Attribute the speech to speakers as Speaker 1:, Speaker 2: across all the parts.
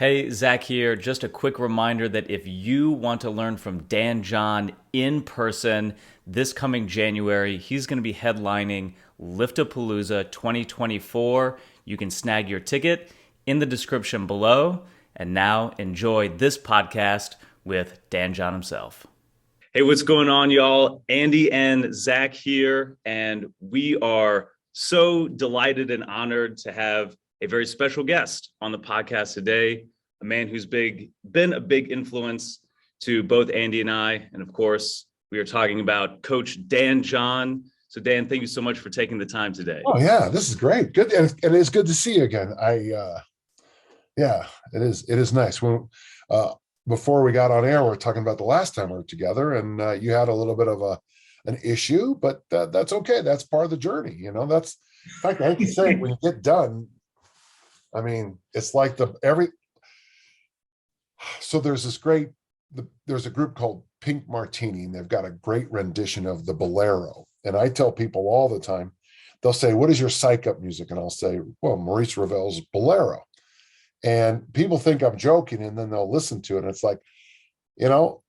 Speaker 1: Hey, Zack here. Just a quick reminder that if you want to learn from Dan John in person this coming January, he's going to be headlining Liftapalooza 2024. You can snag your ticket in the description below. And now enjoy this podcast with Dan John himself. Hey, what's going on, y'all? Andy and Zack here, and we are so delighted and honored to have a very special guest on the podcast today, a man who's been a big influence to both Andy and I. And of course, we are talking about Coach Dan John. So Dan, thank you so much for taking the time today.
Speaker 2: Oh yeah, this is great. Good. And it's good to see you again. Yeah, it is. It is nice. Before we got on air, we were talking about the last time we were together, and you had a little bit of an issue, but that's okay. That's part of the journey. That's, in fact, I hate to say it, when you get done, I mean, it's like so there's there's a group called Pink Martini, and they've got a great rendition of the Bolero. And I tell people all the time, they'll say, what is your psych up music? And I'll say, well, Maurice Ravel's Bolero. And people think I'm joking, and then they'll listen to it. And it's like, you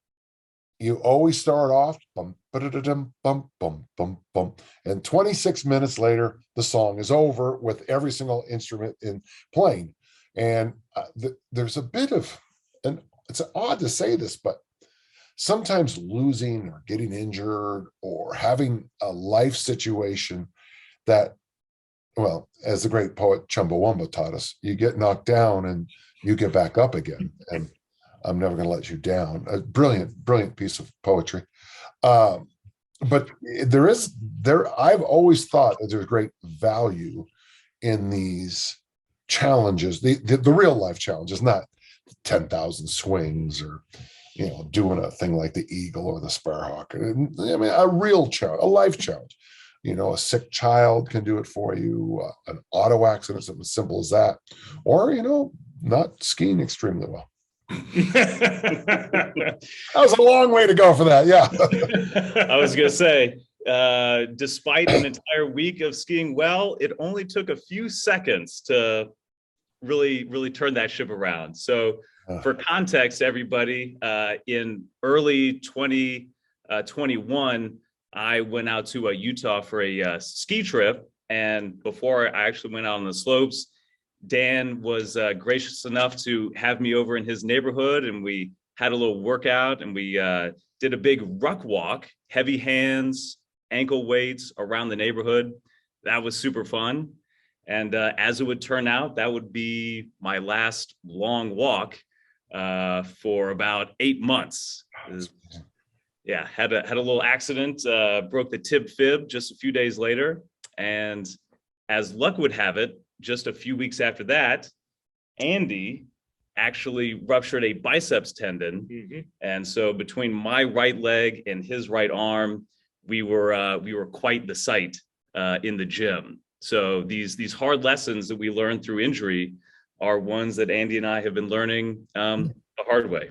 Speaker 2: always start off, bum, ba-da-da-dum, bum, bum, bum, bum. And 26 minutes later, the song is over with every single instrument in playing. And there's a bit of, and it's odd to say this, but sometimes losing or getting injured or having a life situation that, well, as the great poet Chumbawamba taught us, you get knocked down and you get back up again. And I'm never going to let you down. A brilliant, brilliant piece of poetry. But I've always thought that there's great value in these challenges, the real life challenges, not 10,000 swings or, doing a thing like the eagle or the sparrowhawk. I mean, a real challenge, a life challenge. A sick child can do it for you, an auto accident, something as simple as that, or, not skiing extremely well. That was a long way to go for that. Yeah.
Speaker 1: I was going to say, despite an entire week of skiing well, it only took a few seconds to really, really turn that ship around. So for context, everybody, in early 2021, I went out to Utah for a ski trip. And before I actually went out on the slopes, Dan was gracious enough to have me over in his neighborhood, and we had a little workout, and we did a big ruck walk, heavy hands, ankle weights around the neighborhood. That was super fun. And as it would turn out, that would be my last long walk for about 8 months. Yeah, had a little accident, broke the tib fib just a few days later. And as luck would have it, just a few weeks after that, Andy actually ruptured a biceps tendon. Mm-hmm. And so between my right leg and his right arm, we were quite the sight in the gym. So these hard lessons that we learn through injury are ones that Andy and I have been learning the hard way.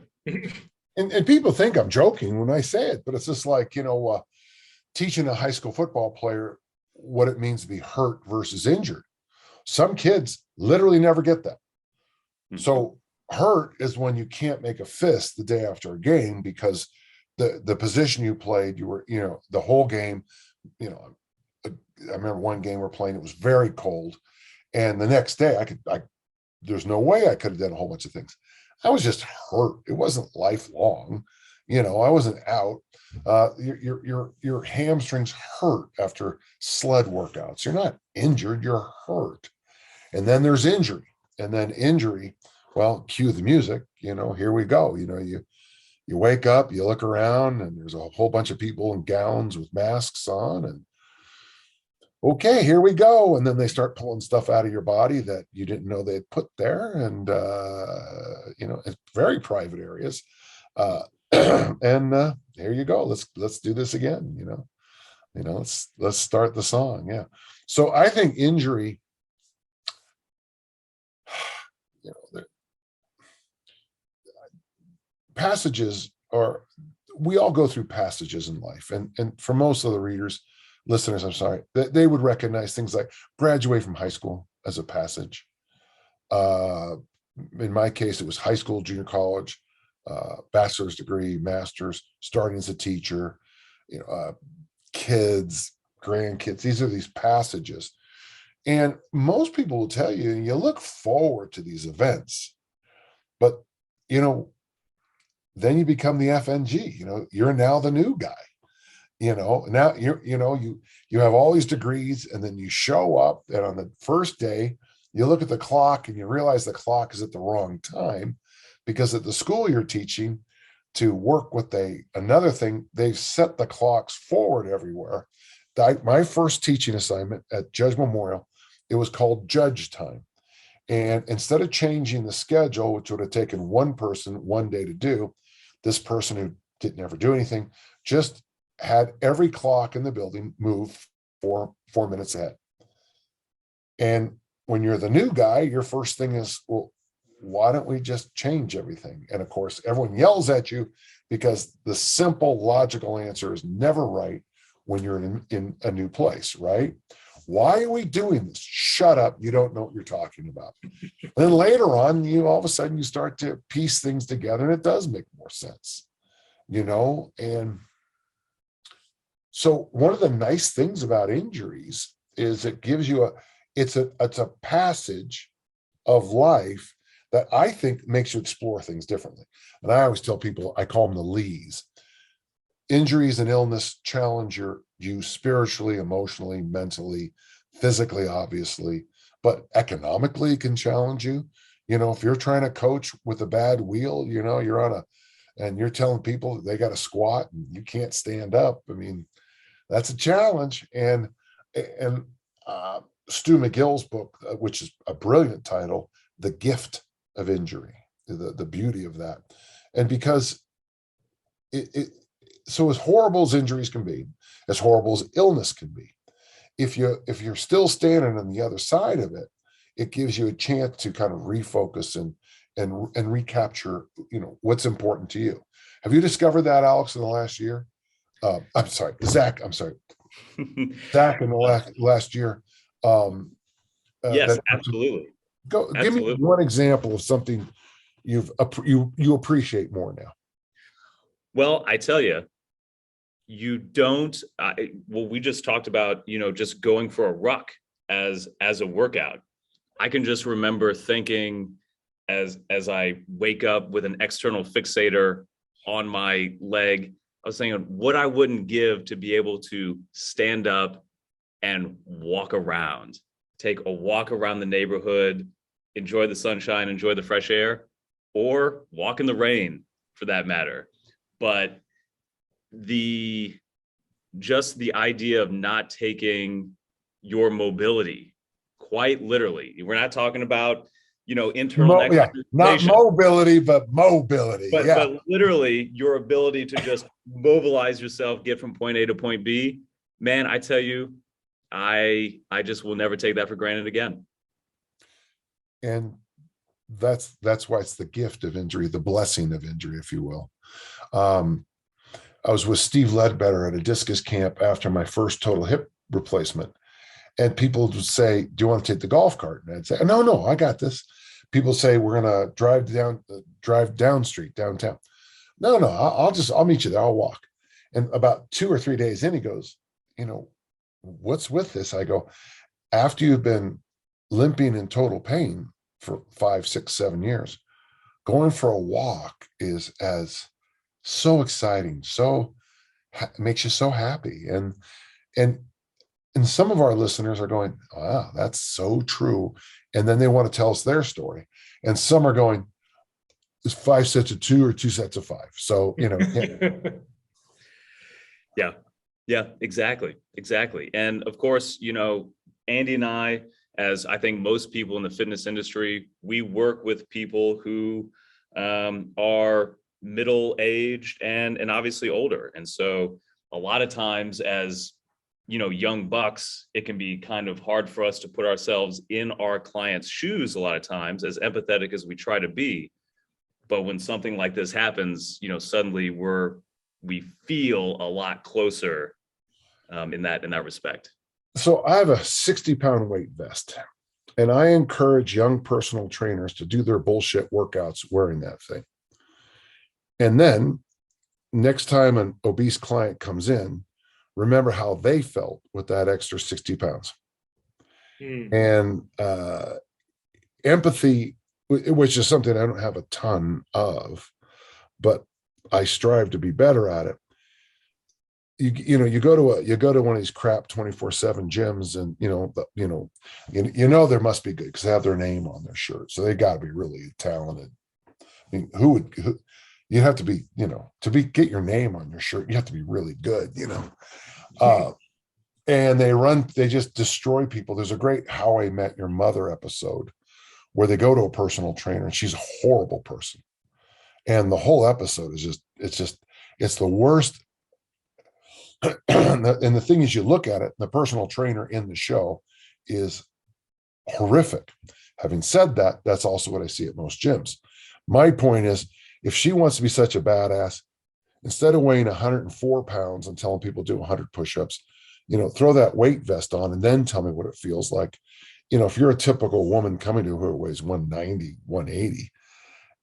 Speaker 2: And people think I'm joking when I say it, but it's just like, teaching a high school football player what it means to be hurt versus injured. Some kids literally never get that. Mm-hmm. So hurt is when you can't make a fist the day after a game because the position you played, you were, the whole game, I remember one game we're playing, it was very cold. And the next day there's no way I could have done a whole bunch of things. I was just hurt. It wasn't lifelong. I wasn't out. Your hamstrings hurt after sled workouts. You're not injured, you're hurt. And then there's injury. And then injury, well, cue the music, here we go. You wake up, you look around, and there's a whole bunch of people in gowns with masks on, and okay, here we go. And then they start pulling stuff out of your body that you didn't know they had put there. And, it's very private areas. And here you go. Let's do this again. Let's start the song. Yeah. So I think injury, passages are, we all go through passages in life. And for most of the listeners, I'm sorry, they would recognize things like graduate from high school as a passage, In my case, it was high school, junior college, bachelor's degree, master's, starting as a teacher, kids, grandkids. These are these passages. And most people will tell you, you look forward to these events, but, then you become the FNG, you're now the new guy, now you have all these degrees, and then you show up, and on the first day, you look at the clock and you realize the clock is at the wrong time, because at the school you're teaching, to work with another thing, they've set the clocks forward everywhere. My first teaching assignment at Judge Memorial, it was called judge time. And instead of changing the schedule, which would have taken one person one day to do, this person who didn't ever do anything just had every clock in the building move 4 minutes ahead. And when you're the new guy, your first thing is, well, why don't we just change everything? And of course, everyone yells at you, because the simple logical answer is never right when you're in a new place, right? Why are we doing this? Shut up. You don't know what you're talking about. Then later on, all of a sudden you start to piece things together, and it does make more sense, And so one of the nice things about injuries is it gives you it's a passage of life that I think makes you explore things differently. And I always tell people, I call them the Lees. Injuries and illness challenge you spiritually, emotionally, mentally, physically, obviously, but economically can challenge you. If you're trying to coach with a bad wheel, you're and you're telling people they got to squat and you can't stand up. I mean, that's a challenge. And Stu McGill's book, which is a brilliant title, The Gift of Injury, the beauty of that. And because so as horrible as injuries can be, as horrible as illness can be, if you're still standing on the other side of it, it gives you a chance to kind of refocus and recapture, what's important to you. Have you discovered that, Alex, in the last year? I'm sorry, Zach. I'm sorry, Zack, in the last year.
Speaker 1: Yes, absolutely.
Speaker 2: Give me one example of something you appreciate more now.
Speaker 1: Well, I tell you, you don't. Well, we just talked about just going for a ruck as a workout. I can just remember thinking as I wake up with an external fixator on my leg, I was thinking what I wouldn't give to be able to stand up and walk around, take a walk around the neighborhood, enjoy the sunshine, enjoy the fresh air, or walk in the rain for that matter. But just the idea of not taking your mobility quite literally. We're not talking about, internal
Speaker 2: not mobility, but mobility.
Speaker 1: But literally your ability to just mobilize yourself, get from point A to point B. Man, I tell you, I just will never take that for granted again.
Speaker 2: And that's why it's the gift of injury, the blessing of injury, if you will. I was with Steve Ledbetter at a discus camp after my first total hip replacement. And people would say, do you want to take the golf cart? And I'd say, no, I got this. People say, we're going to drive down street, downtown. No, I'll meet you there. I'll walk. And about 2 or 3 days in, he goes, what's with this? I go, after you've been limping in total pain for 5, 6, 7 years, going for a walk is so exciting, makes you so happy. And some of our listeners are going, wow, that's so true. And then they want to tell us their story. And some are going, it's 5 sets of 2 or 2 sets of 5. So,
Speaker 1: Yeah, exactly. And of course, Andy and I, as I think most people in the fitness industry, we work with people who are middle-aged and obviously older. And so a lot of times as young bucks, it can be kind of hard for us to put ourselves in our clients' shoes a lot of times, as empathetic as we try to be. But when something like this happens, suddenly we feel a lot closer in that respect.
Speaker 2: So I have a 60-pound weight vest, And I encourage young personal trainers to do their bullshit workouts wearing that thing. And then next time an obese client comes in, remember how they felt with that extra 60 pounds. And empathy, which is something I don't have a ton of, but I strive to be better at it. You go to one of these crap 24/7 gyms, and there must be good because they have their name on their shirt, so they got to be really talented. I mean, you have to be, get your name on your shirt, you have to be really good, and they just destroy people. There's a great How I Met Your Mother episode where they go to a personal trainer and she's a horrible person, and the whole episode is it's the worst. And the thing is, you look at it, the personal trainer in the show is horrific. Having said that, that's also what I see at most gyms. My point is, if she wants to be such a badass, instead of weighing 104 pounds and telling people do 100 push-ups, throw that weight vest on and then tell me what it feels like. If you're a typical woman coming to who weighs 190, 180,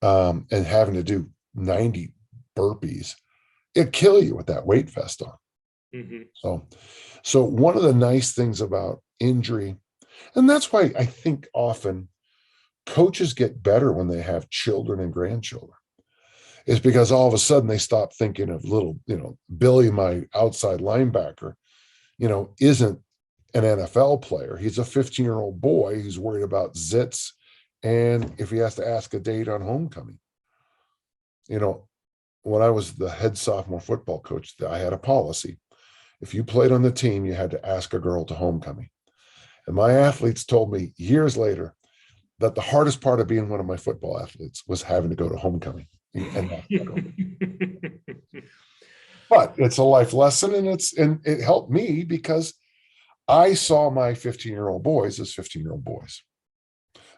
Speaker 2: and having to do 90 burpees, it'd kill you with that weight vest on. So one of the nice things about injury, and that's why I think often coaches get better when they have children and grandchildren, is because all of a sudden they stop thinking of little, Billy, my outside linebacker, isn't an NFL player. He's a 15-year-old boy who's worried about zits and if he has to ask a date on homecoming. When I was the head sophomore football coach, I had a policy. If you played on the team, you had to ask a girl to homecoming. And my athletes told me years later that the hardest part of being one of my football athletes was having to go to homecoming. But it's a life lesson, and it helped me because I saw my 15-year-old boys as 15-year-old boys,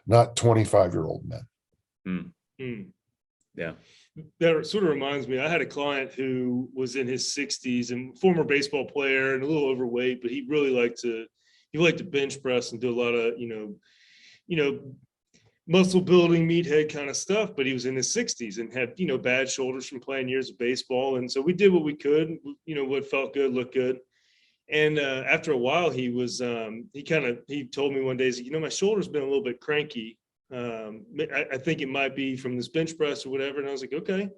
Speaker 2: not 25-year-old men.
Speaker 1: Yeah.
Speaker 3: That sort of reminds me, I had a client who was in his 60s and former baseball player and a little overweight, but he really liked to bench press and do a lot of, muscle building, meathead kind of stuff. But he was in his 60s and had, bad shoulders from playing years of baseball. And so we did what we could, what felt good, looked good. And after a while, he told me one day, he's like, my shoulder's been a little bit cranky. I think it might be from this bench press or whatever. And I was like, okay.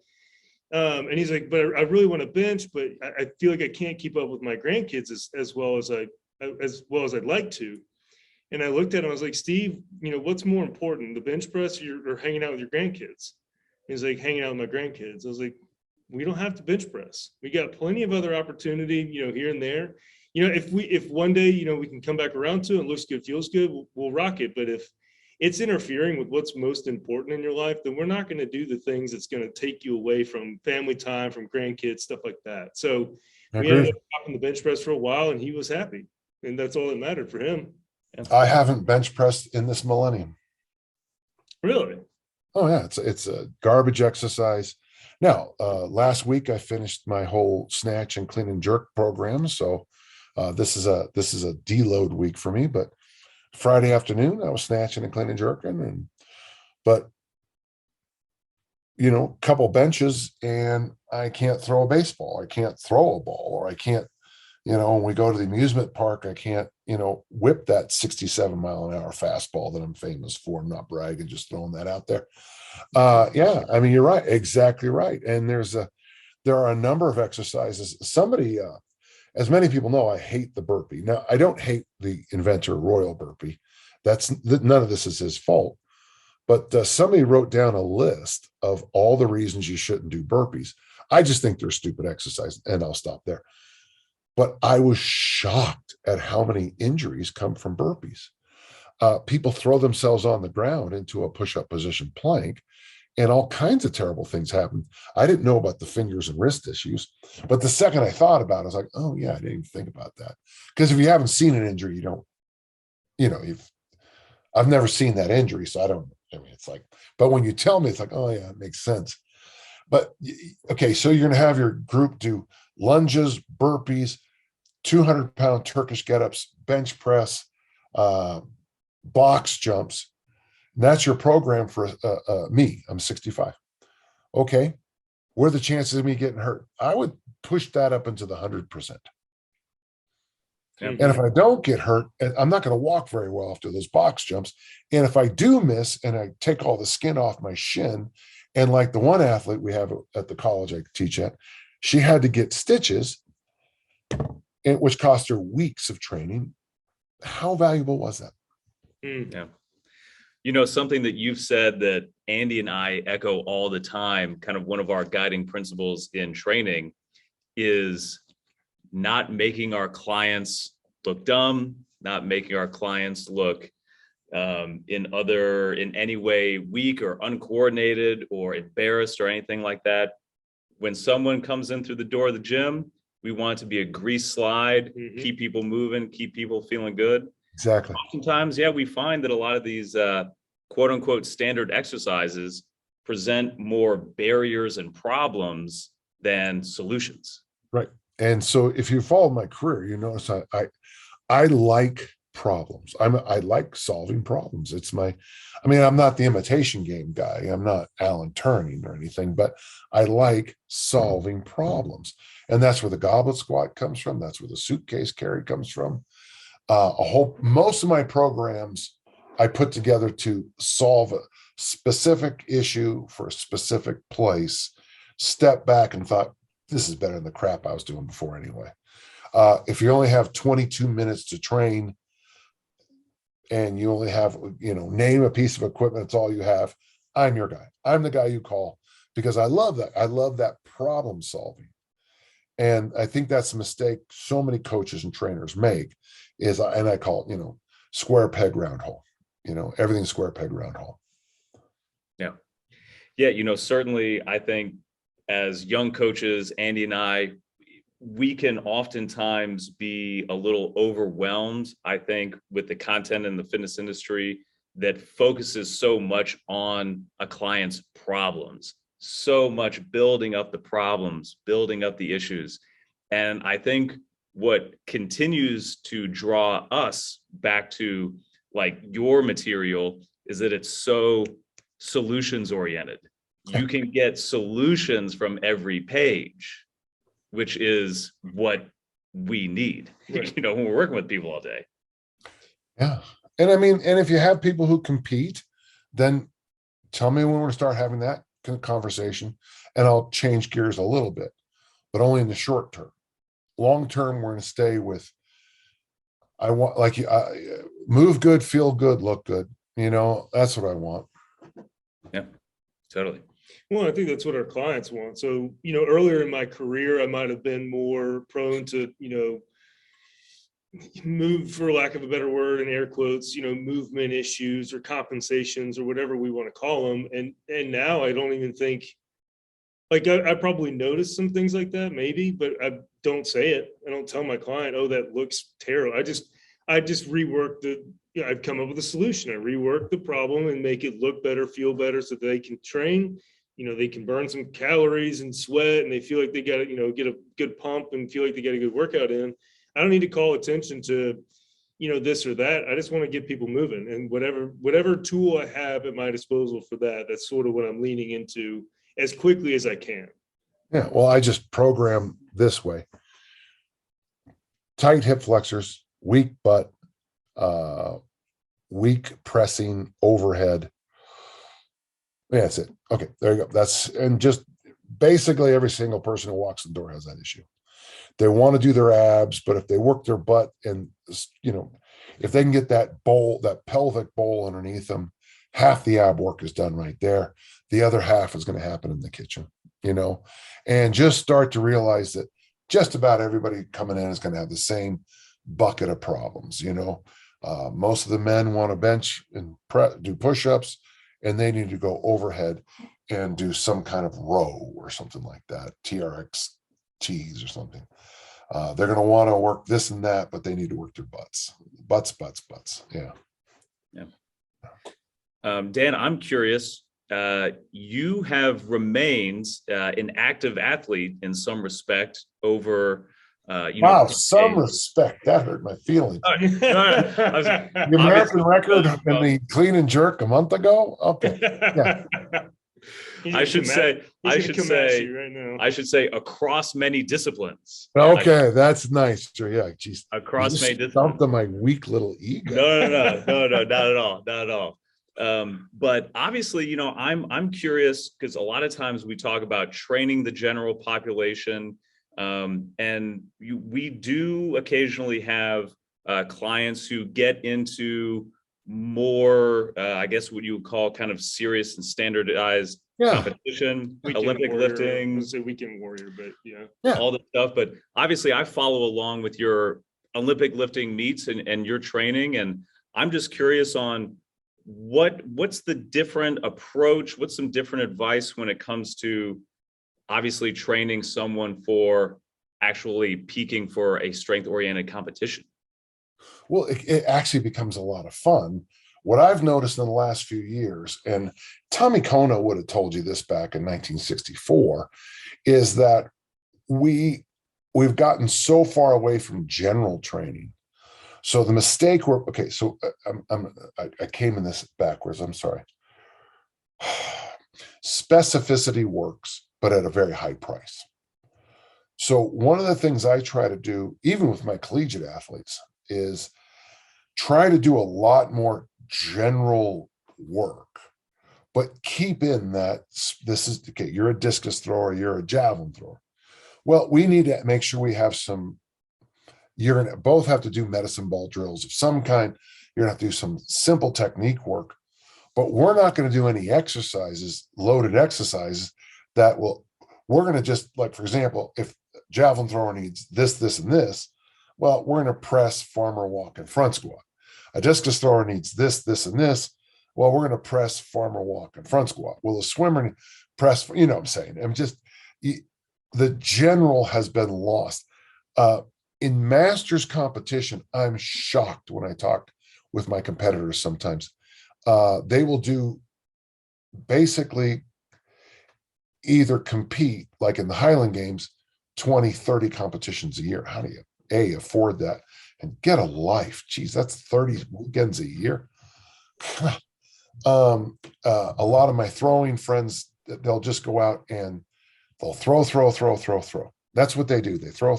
Speaker 3: And he's like, but I really want to bench, but I feel like I can't keep up with my grandkids as well as I'd like to. And I looked at him, I was like, Steve, what's more important, the bench press or hanging out with your grandkids? He's like, hanging out with my grandkids. I was like, we don't have to bench press. We got plenty of other opportunity, here and there. If one day, we can come back around to it and looks good, feels good, we'll rock it. But if it's interfering with what's most important in your life, then we're not going to do the things that's going to take you away from family time, from grandkids, stuff like that. So we ended up dropping the bench press for a while, and he was happy. And that's all that mattered for him.
Speaker 2: I haven't bench pressed in this millennium.
Speaker 3: Really?
Speaker 2: Oh yeah, it's a garbage exercise. Now, last week I finished my whole snatch and clean and jerk program, so this is a deload week for me. But Friday afternoon I was snatching and clean and jerking, but couple benches and I can't throw a baseball, I can't throw a ball, or I can't, when we go to the amusement park, I can't, whip that 67-mile-an-hour fastball that I'm famous for. I'm not bragging, just throwing that out there. Yeah, I mean, you're right, exactly right. And there are a number of exercises. Somebody, as many people know, I hate the burpee. Now, I don't hate the inventor Royal Burpee. None of this is his fault. But somebody wrote down a list of all the reasons you shouldn't do burpees. I just think they're stupid exercise, and I'll stop there. But I was shocked at how many injuries come from burpees. People throw themselves on the ground into a push-up position plank, and all kinds of terrible things happen. I didn't know about the fingers and wrist issues, but the second I thought about it, I was like, oh yeah, I didn't even think about that. Because if you haven't seen an injury, you don't, I've never seen that injury, so it's like, but when you tell me, it's like, oh yeah, it makes sense. But okay, so you're going to have your group do lunges, burpees, 200-pound Turkish get-ups, bench press, box jumps. And that's your program for me. I'm 65. Okay. What are the chances of me getting hurt? I would push that up into the 100%.
Speaker 1: Yep.
Speaker 2: And if I don't get hurt, I'm not going to walk very well after those box jumps. And if I do miss and I take all the skin off my shin, and like the one athlete we have at the college I teach at, she had to get stitches, which cost her weeks of training. How valuable was that?
Speaker 1: Yeah. You know, something that you've said that Andy and I echo all the time, kind of one of our guiding principles in training, is not making our clients look dumb, not making our clients look in any way weak or uncoordinated or embarrassed or anything like that. When someone comes in through the door of the gym, we want it to be a grease slide, keep people moving, keep people feeling good.
Speaker 2: Exactly.
Speaker 1: Oftentimes, yeah, we find that a lot of these quote unquote standard exercises present more barriers and problems than solutions.
Speaker 2: Right. And so if you follow my career, you notice I like problems. I like solving problems. I'm not the imitation game guy. I'm not Alan Turing or anything, but I like solving problems. And that's where the goblet squat comes from. That's where the suitcase carry comes from. Most of my programs I put together to solve a specific issue for a specific place, step back and thought, this is better than the crap I was doing before anyway. If you only have 22 minutes to train and you only have, name a piece of equipment, that's all you have, I'm your guy. I'm the guy you call because I love that. I love that problem solving. And I think that's a mistake so many coaches and trainers make and I call it, square peg, round hole, everything's square peg, round hole.
Speaker 1: Yeah. Yeah. Certainly I think as young coaches, Andy and I, we can oftentimes be a little overwhelmed, I think, with the content in the fitness industry that focuses so much on a client's problems, so much building up the problems, building up the issues. And I think what continues to draw us back to like your material is that it's so solutions oriented. You can get solutions from every page, which is what we need,
Speaker 2: right.
Speaker 1: When we're working with people all day.
Speaker 2: Yeah. And and if you have people who compete, then tell me when we're going to start having that conversation and I'll change gears a little bit, but only in the short term. Long term, we're going to stay with, I want move good, feel good, look good. That's what I want.
Speaker 1: Yeah, totally.
Speaker 3: Well, I think that's what our clients want. So, earlier in my career, I might have been more prone to, move, for lack of a better word, in air quotes, movement issues or compensations or whatever we want to call them. And now I don't even think, I probably noticed some things like that maybe, but I don't say it. I don't tell my client, oh, that looks terrible. I just rework I've come up with a solution. I rework the problem and make it look better, feel better so they can train. They can burn some calories and sweat and they feel like they got to, get a good pump and feel like they got a good workout in. I don't need to call attention to, this or that. I just want to get people moving, and whatever tool I have at my disposal for that, that's sort of what I'm leaning into as quickly as I can.
Speaker 2: Yeah. Well, I just program this way: tight hip flexors, weak butt, weak pressing overhead. Yeah, that's it. Okay, there you go. And just basically every single person who walks the door has that issue. They want to do their abs, but if they work their butt and, if they can get that pelvic bowl underneath them, half the ab work is done right there. The other half is going to happen in the kitchen, and just start to realize that just about everybody coming in is going to have the same bucket of problems. Most of the men want to bench and do push-ups, and they need to go overhead and do some kind of row or something like that, TRXTs or something. They're going to want to work this and that, but they need to work their butts. Yeah.
Speaker 1: Dan, I'm curious. You have remained an active athlete in some respect over
Speaker 2: Wow, some respect. That hurt my feelings. The American record in the clean and jerk a month ago. Okay, yeah.
Speaker 1: I should say across many disciplines.
Speaker 2: Okay, that's nice. Sure, yeah, geez.
Speaker 1: Across many disciplines.
Speaker 2: Dumped on my weak little ego.
Speaker 1: No, not at all, not at all. But obviously, I'm curious because a lot of times we talk about training the general population, and we do occasionally have clients who get into more, I guess what you would call kind of serious and standardized competition, Olympic lifting,
Speaker 3: weekend warrior, but
Speaker 1: all the stuff. But obviously I follow along with your Olympic lifting meets and your training. And I'm just curious on what's the different approach, what's some different advice when it comes to obviously training someone for actually peaking for a strength-oriented competition?
Speaker 2: Well, it actually becomes a lot of fun. What I've noticed in the last few years, and Tommy Kono would have told you this back in 1964, is that we've gotten so far away from general training. So the mistake I came in this backwards. I'm sorry. Specificity works, but at a very high price. So one of the things I try to do, even with my collegiate athletes, is try to do a lot more general work, but keep in that this is okay. You're a discus thrower, you're a javelin thrower. Well, we need to make sure we have you're going to both have to do medicine ball drills of some kind. You're going to have to do some simple technique work, but we're not going to do any loaded exercises we're going to just, like, for example, if javelin thrower needs this, and this, well, we're going to press, farmer walk, and front squat. A discus thrower needs this, and this. Well, we're going to press, farmer walk, and front squat. Well, a swimmer press, what I'm saying. The general has been lost. In masters competition, I'm shocked when I talk with my competitors sometimes. They will do basically either compete, like in the Highland Games, 20, 30 competitions a year. How do you afford that and get a life? Geez, that's 30 weekends a year. A lot of my throwing friends, they'll just go out and they'll throw. That's what they do. They throw.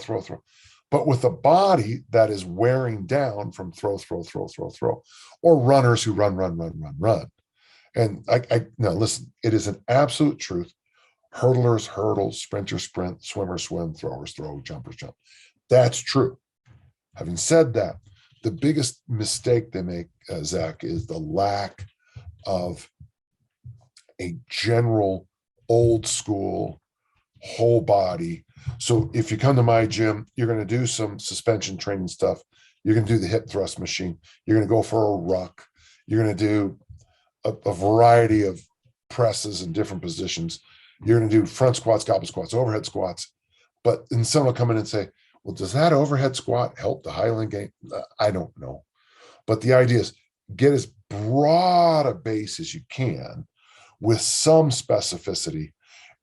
Speaker 2: But with a body that is wearing down from throw, or runners who run. And now listen, it is an absolute truth. Hurdlers hurdle, sprinters sprint, swimmers swim, throwers throw, jumpers jump. That's true. Having said that, the biggest mistake they make, Zach, is the lack of a general old school whole body. So if you come to my gym, you're going to do some suspension training stuff. You're going to do the hip thrust machine. You're going to go for a ruck. You're going to do a variety of presses in different positions. You're going to do front squats, goblet squats, overhead squats. But then someone will come in and say, well, does that overhead squat help the Highland game? I don't know. But the idea is get as broad a base as you can with some specificity.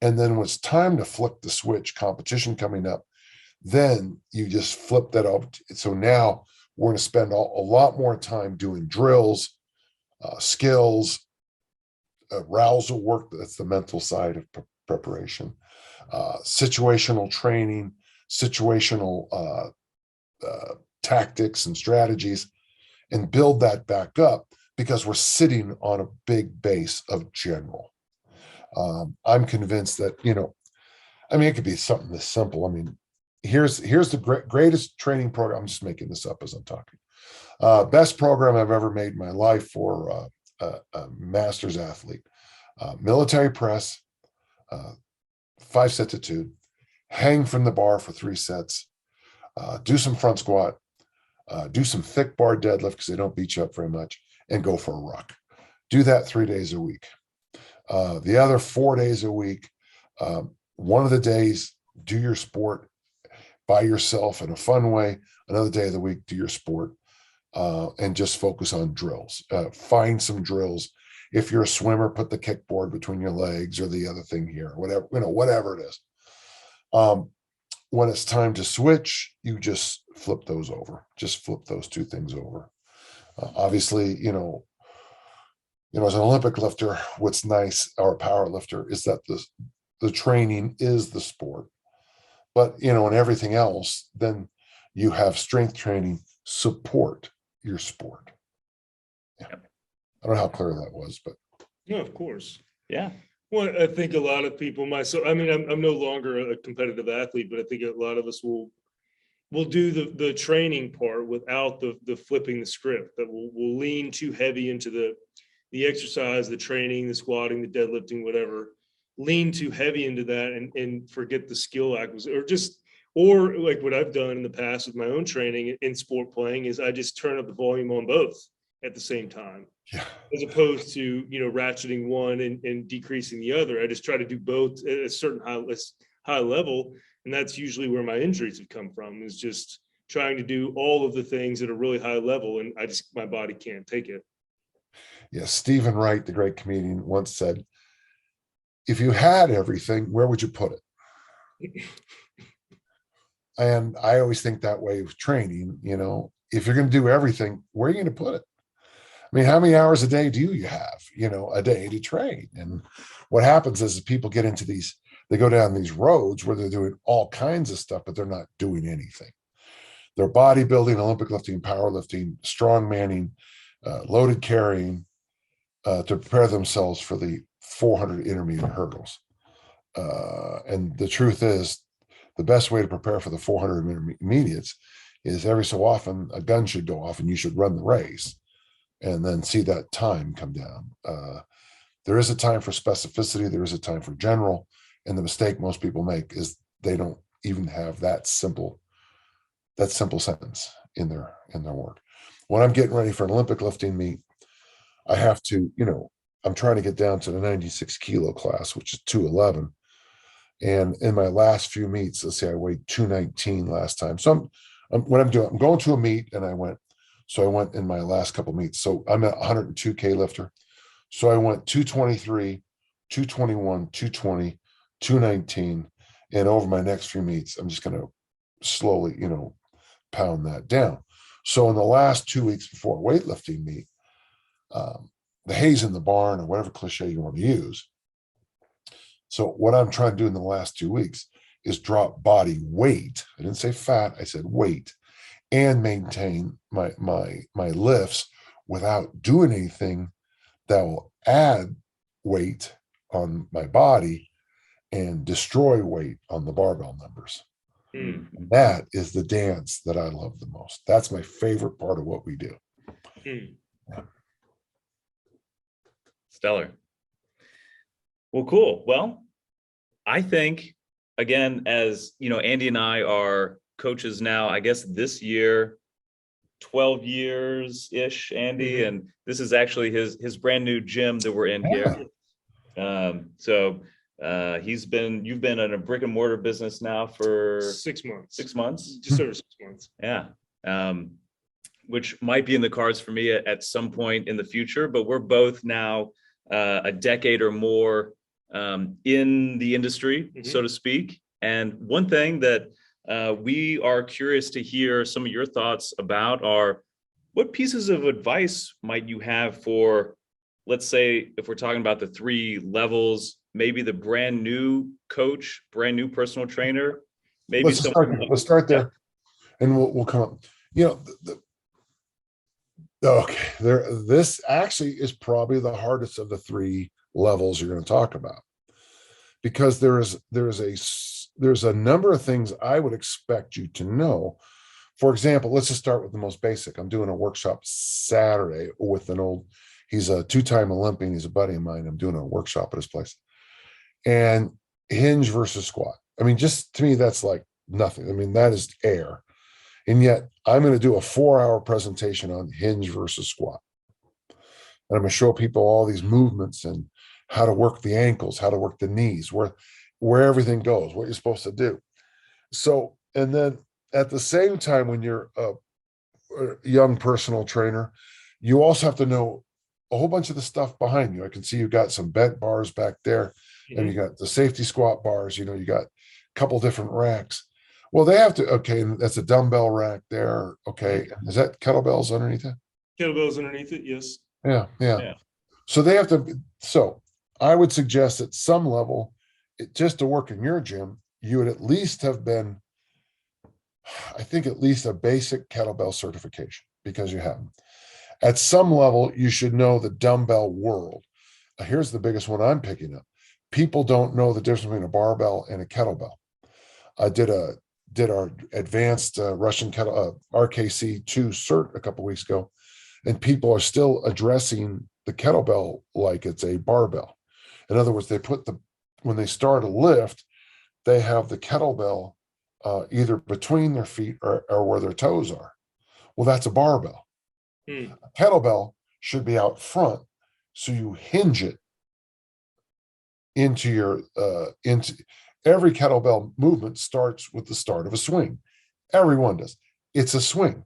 Speaker 2: And then when it's time to flip the switch, competition coming up, then you just flip that up. So now we're going to spend a lot more time doing drills, skills, arousal work. That's the mental side of preparation, situational training, situational tactics and strategies, and build that back up because we're sitting on a big base of general. I'm convinced that, it could be something this simple. Here's the greatest training program. I'm just making this up as I'm talking. Best program I've ever made in my life for a master's athlete. Military press, 5 sets of 2, hang from the bar for 3 sets, do some front squat, do some thick bar deadlift because they don't beat you up very much, and go for a ruck. Do that 3 days a week. The other 4 days a week, one of the days, do your sport by yourself in a fun way. Another day of the week, do your sport and just focus on drills. Find some drills. If you're a swimmer, put the kickboard between your legs or the other thing here, whatever it is. when it's time to switch, you just flip those over. Just flip those two things over. Obviously, as an Olympic lifter, what's nice, or a power lifter, is that the training is the sport. But, in everything else, then you have strength training support your sport. Yeah. I don't know how clear that was, but.
Speaker 3: No, of course.
Speaker 1: Yeah.
Speaker 3: Well, I think a lot of people, I'm no longer a competitive athlete, but I think a lot of us will do the training part without the flipping the script, that will lean too heavy into the exercise, the training, the squatting, the deadlifting, whatever, lean too heavy into that and forget the skill acquisition, or like what I've done in the past with my own training in sport playing is I just turn up the volume on both at the same time.
Speaker 2: Yeah.
Speaker 3: As opposed to, ratcheting one and decreasing the other. I just try to do both at a certain high level. And that's usually where my injuries have come from, is just trying to do all of the things at a really high level. And my body can't take it.
Speaker 2: Yeah. Stephen Wright, the great comedian, once said, if you had everything, where would you put it? And I always think that way with training, if you're going to do everything, where are you going to put it? I mean, how many hours a day do you have, a day to train? And what happens is people get into they go down these roads where they're doing all kinds of stuff, but they're not doing anything. They're bodybuilding, Olympic lifting, powerlifting, strong manning, loaded carrying, to prepare themselves for the 400 intermediate hurdles. And the truth is, the best way to prepare for the 400 intermediates is every so often a gun should go off and you should run the race and then see that time come down. There is a time for specificity. There is a time for general. And the mistake most people make is they don't even have that simple sentence in their work. When I'm getting ready for an Olympic lifting meet, I have to, I'm trying to get down to the 96 kilo class, which is 211. And in my last few meets, let's say I weighed 219 last time. So I'm going to a meet, and I went in my last couple meets. So I'm at 102K lifter. So I went 223, 221, 220, 219. And over my next few meets, I'm just going to slowly, pound that down. So in the last 2 weeks before a weightlifting meet, the hay's in the barn, or whatever cliche you want to use. So what I'm trying to do in the last 2 weeks is drop body weight. I didn't say fat, I said weight, and maintain my lifts without doing anything that will add weight on my body and destroy weight on the barbell numbers.
Speaker 3: Mm.
Speaker 2: That is the dance that I love the most. That's my favorite part of what we do.
Speaker 3: Mm.
Speaker 2: Yeah.
Speaker 1: Stellar. Well, cool. Well, I think, again, as Andy and I are coaches now, I guess this year, 12 years ish, Andy,
Speaker 3: Mm-hmm.
Speaker 1: and this is actually his brand new gym that we're in here. You've been in a brick and mortar business now for
Speaker 3: 6 months.
Speaker 1: 6 months,
Speaker 3: Just over 6 months.
Speaker 1: yeah. Which might be in the cards for me at some point in the future, but we're both now a decade or more in the industry,
Speaker 3: Mm-hmm.
Speaker 1: so to speak. And one thing that we are curious to hear some of your thoughts about are, what pieces of advice might you have for, let's say, if we're talking about the 3 levels, maybe the brand new coach, brand new personal trainer, maybe
Speaker 2: let's start there, and we'll come up. Okay, this actually is probably the hardest of the 3 levels you're going to talk about, because there's a number of things I would expect you to know. For example, let's just start with the most basic. I'm doing a workshop Saturday with he's a 2-time Olympian. He's a buddy of mine. I'm doing a workshop at his place, and hinge versus squat. I mean, just to me, that's like nothing. I mean, that is air. And yet I'm going to do a 4-hour presentation on hinge versus squat. And I'm going to show people all these movements and how to work the ankles, how to work the knees, where everything goes, what you're supposed to do. So, and then at the same time, when you're a young personal trainer, you also have to know a whole bunch of the stuff behind you. I can see you've got some bent bars back there, and you got the safety squat bars, you got a couple different racks. Well, they have to, okay, and that's a dumbbell rack there. Okay. Is that kettlebells underneath it?
Speaker 3: Kettlebells underneath it, yes.
Speaker 2: Yeah, yeah.
Speaker 1: Yeah.
Speaker 2: So they have to, so I would suggest at some level, just to work in your gym, you would at least have been, I think, at least a basic kettlebell certification because you have them. At some level, you should know the dumbbell world. Here's the biggest one I'm picking up. People don't know the difference between a barbell and a kettlebell. I did our advanced Russian kettle RKC2 cert a couple of weeks ago, and people are still addressing the kettlebell like it's a barbell. In other words, when they start a lift, they have the kettlebell either between their feet or where their toes are. Well, that's a barbell. A kettlebell should be out front, so you hinge it into every kettlebell movement starts with the start of a swing. Everyone does. It's a swing.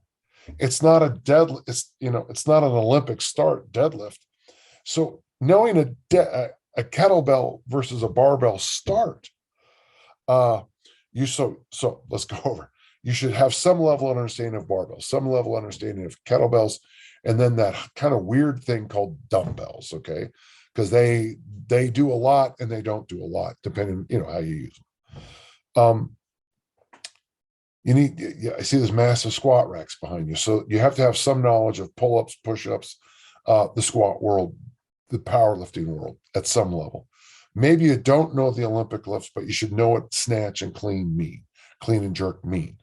Speaker 2: It's not a deadlift. It's not an Olympic start deadlift. So knowing a kettlebell versus a barbell start, so let's go over. You should have some level of understanding of barbells, some level of understanding of kettlebells, and then that kind of weird thing called dumbbells, okay? Because they do a lot and they don't do a lot, depending, how you use them. I see this massive squat racks behind you. So you have to have some knowledge of pull-ups, push-ups, the squat world, the powerlifting world at some level. Maybe you don't know the Olympic lifts, but you should know what snatch and clean and jerk mean.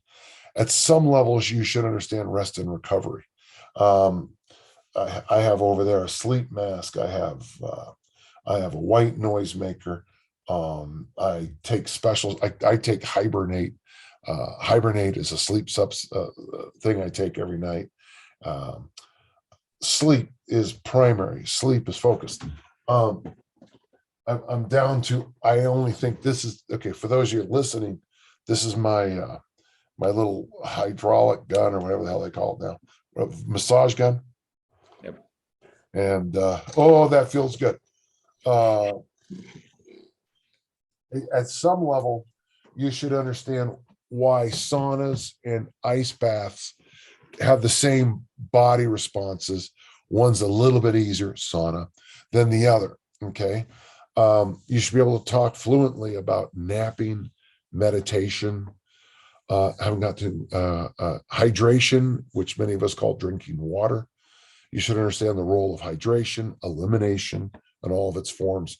Speaker 2: At some levels, you should understand rest and recovery. I have over there a sleep mask. I have a white noise maker. I take specials. I take Hibernate. Hibernate is a sleep thing I take every night. Sleep is primary. Sleep is focused. I'm down to, I only think this is, okay, for those of you listening, this is my little hydraulic gun or whatever the hell they call it now, massage gun.
Speaker 1: Yep.
Speaker 2: And, that feels good. At some level, you should understand why saunas and ice baths have the same body responses. One's a little bit easier, sauna, than the other, okay? You should be able to talk fluently about napping, meditation, having got to hydration, which many of us call drinking water. You should understand the role of hydration, elimination, and all of its forms.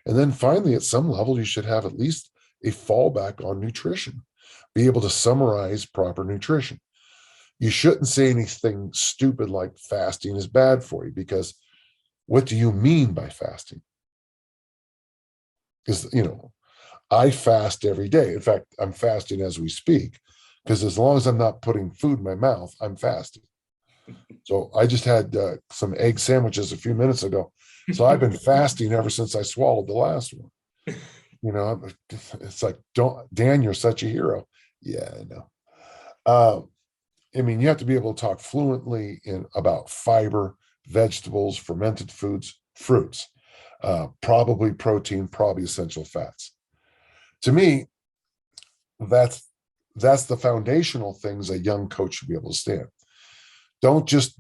Speaker 2: And then finally, at some level, you should have at least a fallback on nutrition, be able to summarize proper nutrition. You shouldn't say anything stupid like fasting is bad for you, because what do you mean by fasting? Because, I fast every day. In fact, I'm fasting as we speak, because as long as I'm not putting food in my mouth, I'm fasting. So I just had some egg sandwiches a few minutes ago. So I've been fasting ever since I swallowed the last one. It's like, Dan, you're such a hero. Yeah, I know. You have to be able to talk fluently about fiber, vegetables, fermented foods, fruits, probably protein, probably essential fats. To me, that's the foundational things a young coach should be able to stand. Don't just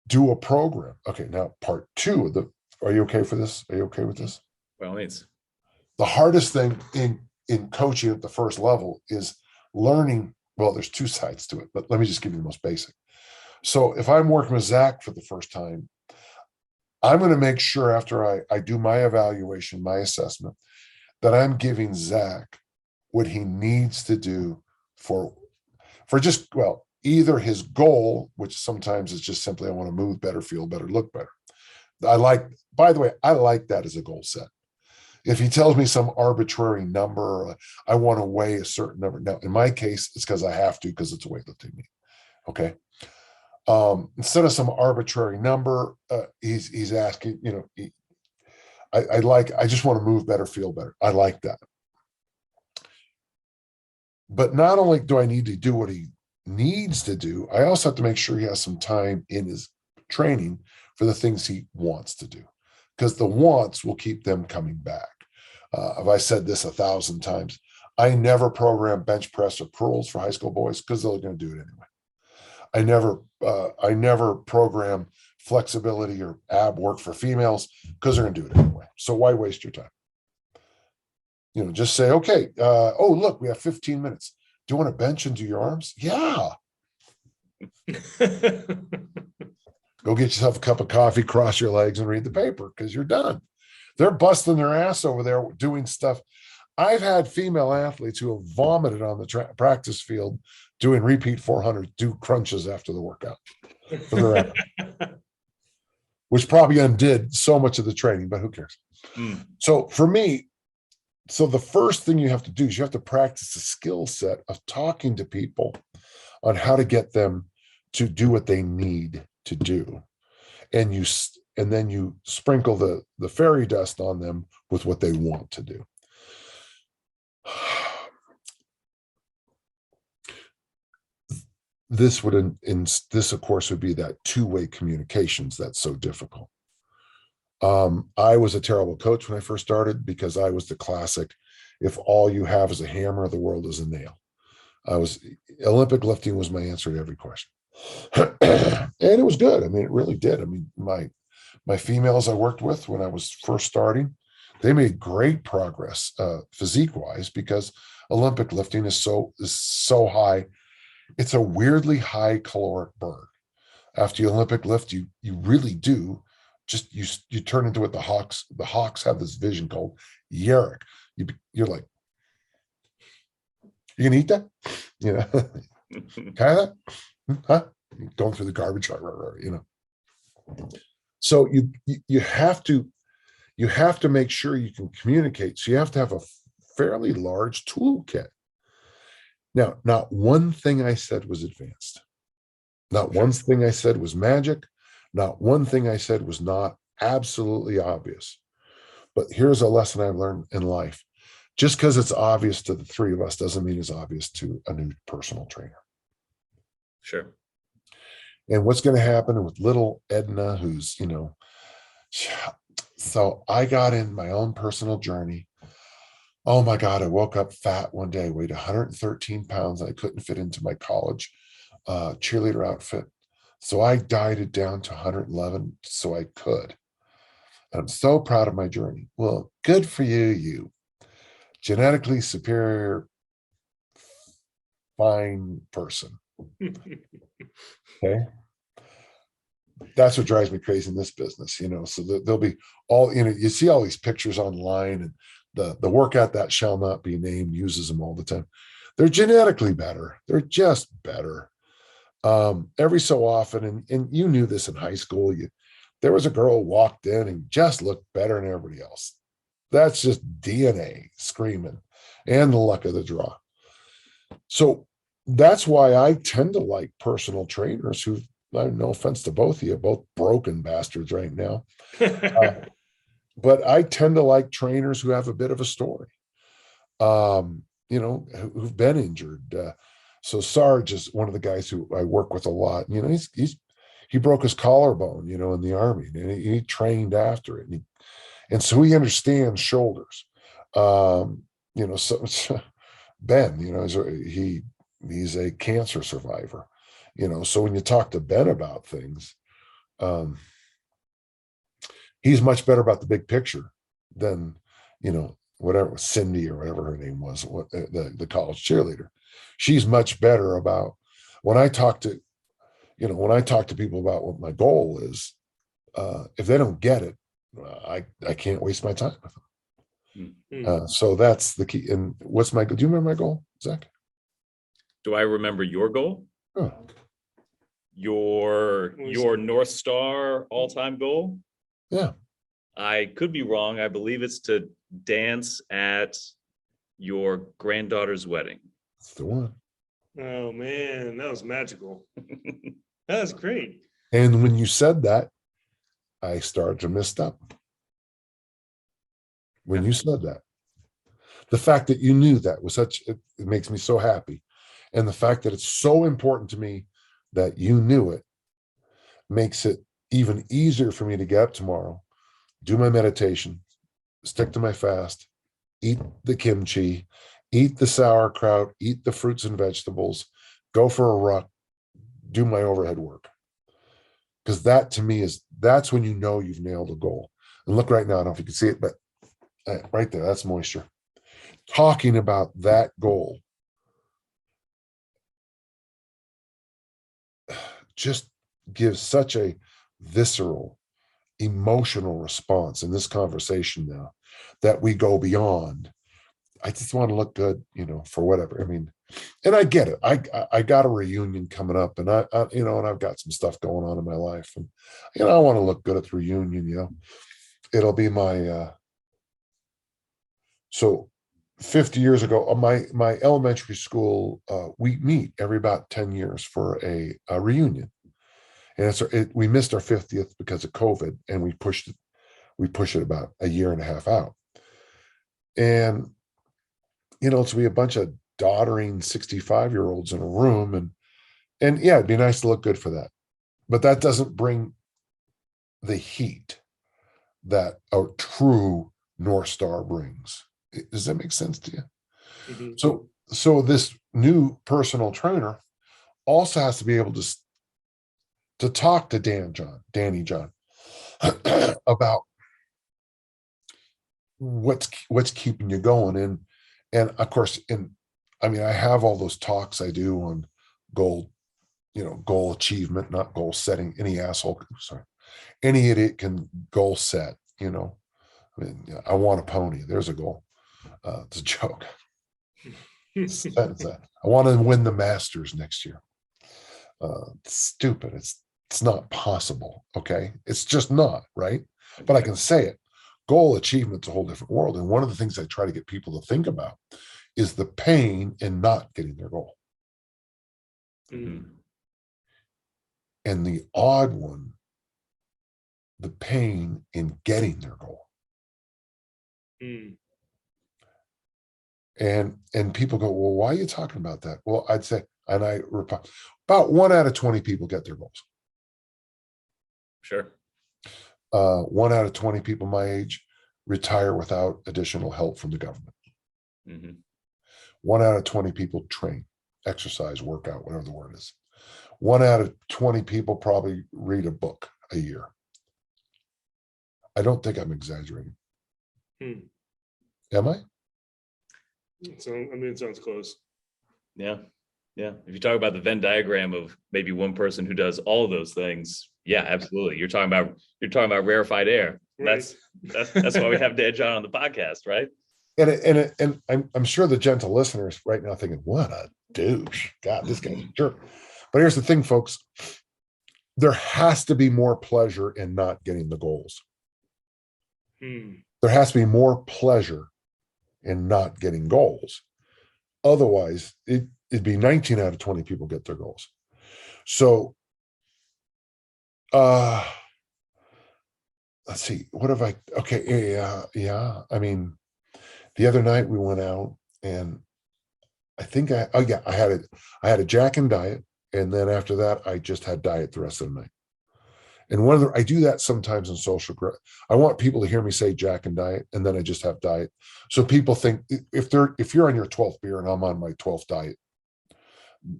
Speaker 2: do a program. Okay, now part two are you okay for this? Are you okay with this?
Speaker 1: Well, it's
Speaker 2: the hardest thing in coaching at the first level is learning. Well, there's two sides to it, but let me just give you the most basic. So if I'm working with Zack for the first time, I'm going to make sure after I do my evaluation, my assessment, that I'm giving Zack what he needs to do for just, either his goal, which sometimes is just simply, I want to move better, feel better, look better. By the way, I like that as a goal set. If he tells me some arbitrary number, I want to weigh a certain number. Now, in my case, it's because I have to, because it's a weightlifting meet. Okay. Instead of some arbitrary number, he's asking, I just want to move better, feel better. I like that. But not only do I need to do what he needs to do, I also have to make sure he has some time in his training for the things he wants to do, because the wants will keep them coming back. Have I said this 1,000 times? I never program bench press or curls for high school boys because they're going to do it anyway. I never program flexibility or ab work for females because they're going to do it anyway. So why waste your time? Just say, okay, oh, look, we have 15 minutes. Do you want to bench and do your arms? Yeah. Go get yourself a cup of coffee, cross your legs, and read the paper because you're done. They're busting their ass over there doing stuff. I've had female athletes who have vomited on the practice field doing repeat 400, do crunches after the workout, which probably undid so much of the training, but who cares? So for me, the first thing you have to do is you have to practice the skill set of talking to people on how to get them to do what they need to do. And then you sprinkle the fairy dust on them with what they want to do. This would, this of course would be that two-way communications that's so difficult. I was a terrible coach when I first started because I was the classic, if all you have is a hammer, the world is a nail. Olympic lifting was my answer to every question. And it was good. I mean, it really did. I mean, my females I worked with when I was first starting, they made great progress physique-wise because Olympic lifting is so high. It's a weirdly high caloric burn. After you Olympic lift, you really do just you turn into what the Hawks have this vision called Yerrick. You're like, you can eat that? Kind of that? Huh? Going through the garbage, So you have to make sure you can communicate. So you have to have a fairly large toolkit. Now, not one thing I said was advanced. Not one thing I said was magic. Not one thing I said was not absolutely obvious. But here's a lesson I've learned in life. Just because it's obvious to the three of us doesn't mean it's obvious to a new personal trainer.
Speaker 1: Sure.
Speaker 2: And what's going to happen with little Edna, who's, so I got in my own personal journey. Oh my God, I woke up fat one day, weighed 113 pounds. I couldn't fit into my college cheerleader outfit. So I dieted down to 111 so I could. And I'm so proud of my journey. Well, good for you, you genetically superior, fine person. Okay. That's what drives me crazy in this business, so there'll be all, you see all these pictures online, and the workout that shall not be named uses them all the time. They're genetically better. They're just better. Every so often, and you knew this in high school, there was a girl who walked in and just looked better than everybody else. That's just DNA screaming and the luck of the draw. So that's why I tend to like personal trainers who, no offense to both of you, both broken bastards right now. But I tend to like trainers who have a bit of a story, who've been injured. So Sarge is one of the guys who I work with a lot. He broke his collarbone, in the Army, and he trained after it. And so he understands shoulders. So Ben, he's a cancer survivor. So when you talk to Ben about things, he's much better about the big picture than, whatever, Cindy or whatever her name was, the college cheerleader. She's much better about when I talk to people about what my goal is, if they don't get it, I can't waste my time with them.
Speaker 3: Mm-hmm.
Speaker 2: So that's the key. And what's my, do you remember my goal, Zach?
Speaker 1: Do I remember your goal?
Speaker 2: Oh.
Speaker 1: Your North Star all-time goal?
Speaker 2: Yeah.
Speaker 1: I could be wrong. I believe it's to dance at your granddaughter's wedding.
Speaker 2: That's the one.
Speaker 3: Oh man, that was magical. That was great.
Speaker 2: And when you said that, I started to mist up. When you said that, the fact that you knew that was it makes me so happy. And the fact that it's so important to me that you knew it makes it even easier for me to get up tomorrow, do my meditation, stick to my fast, eat the kimchi, eat the sauerkraut, eat the fruits and vegetables, go for a run, do my overhead work. Because that to me that's when you know you've nailed a goal. And look right now, I don't know if you can see it, but right there, that's moisture. Talking about that goal just gives such a visceral, emotional response in this conversation now that we go beyond. I just want to look good, for whatever. I mean, and I get it. I got a reunion coming up, and I and I've got some stuff going on in my life, and I want to look good at the reunion. It'll be my so 50 years ago, my elementary school, we meet every about 10 years for a reunion, and we missed our 50th because of COVID, and we push it about a year and a half out, and to be a bunch of doddering 65-year-olds in a room, and yeah, it'd be nice to look good for that, but that doesn't bring the heat that a true North Star brings. Does that make sense to you? Mm-hmm. So this new personal trainer also has to be able to talk to Danny John about what's keeping you going, and of course, I have all those talks I do on goal achievement, not goal setting. Any idiot can goal set. I want a pony. There's a goal. It's a joke. I want to win the Masters next year. It's stupid. It's not possible. Okay, it's just not, right? But I can say it. Goal achievement's a whole different world. And one of the things I try to get people to think about is the pain in not getting their goal. Mm-hmm. And the odd one, the pain in getting their goal. Mm. And people go, well, why are you talking about that? Well, I'd say, and I reply, about 1 out of 20 people get their goals.
Speaker 1: Sure.
Speaker 2: 1 out of 20 people my age retire without additional help from the government. Mm-hmm. 1 out of 20 people train, exercise, workout, whatever the word is. 1 out of 20 people probably read a book a year. I don't think I'm exaggerating. Am I?
Speaker 3: So, it sounds close.
Speaker 1: Yeah. If you talk about the Venn diagram of maybe one person who does all of those things, yeah, absolutely. You're talking about rarefied air. Right. That's why we have Dan John on the podcast, right?
Speaker 2: And I'm sure the gentle listeners right now thinking, what a douche. God, this guy's a jerk. But here's the thing, folks. There has to be more pleasure in not getting the goals. There has to be more pleasure in not getting goals. Otherwise, it'd be 19 out of 20 people get their goals. So, let's see, what have I, okay, yeah. The other night we went out, and I think I had a Jack and diet. And then after that, I just had diet the rest of the night. And I do that sometimes in social group. I want people to hear me say Jack and diet, and then I just have diet. So people think if you're on your 12th beer and I'm on my 12th diet,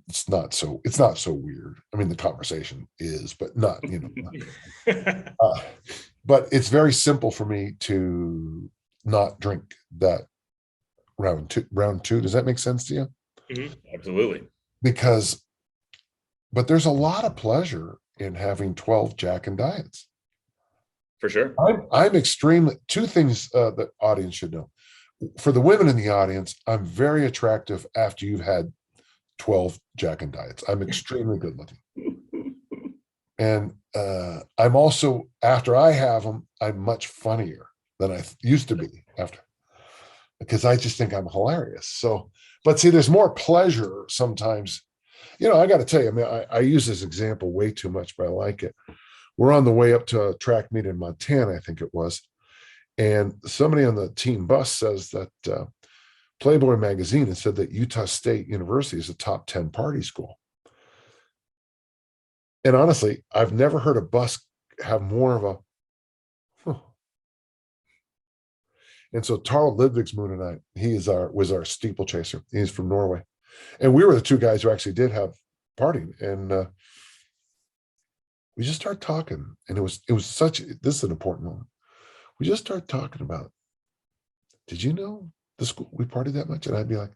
Speaker 2: it's not so weird. The conversation is, but not, but it's very simple for me to not drink that round two. Does that make sense to you?
Speaker 1: Mm-hmm. Absolutely.
Speaker 2: But there's a lot of pleasure in having 12 Jack and diets.
Speaker 1: For sure.
Speaker 2: I'm extremely, two things the audience should know. For the women in the audience, I'm very attractive after you've had 12 Jack and diets. I'm extremely good looking. And I'm also, after I have them, I'm much funnier than I used to be after, because I just think I'm hilarious. So, but see, there's more pleasure sometimes. I got to tell you, I use this example way too much, but I like it. We're on the way up to a track meet in Montana, I think it was. And somebody on the team bus says that Playboy magazine has said that Utah State University is a top 10 party school. And honestly, I've never heard a bus have more of a, And so Tarl Ludvigsmoon and was our steeplechaser. He's from Norway. And we were the two guys who actually did have partying. And we just started talking. And it was this is an important moment. We just started talking about, did you know the school we partied that much? And I'd be like,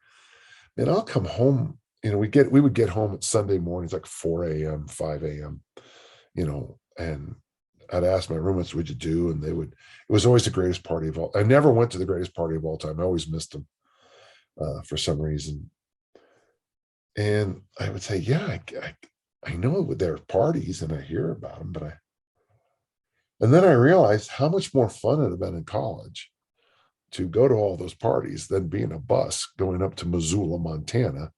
Speaker 2: man, I'll come home. You know, we would get home at Sunday mornings, like 4 a.m., 5 a.m., you know, and I'd ask my roommates, what'd you do? And it was always the greatest party of all. I never went to the greatest party of all time. I always missed them for some reason. And I would say, yeah, I know there are parties and I hear about them, and then I realized how much more fun it would have been in college to go to all those parties than be in a bus going up to Missoula, Montana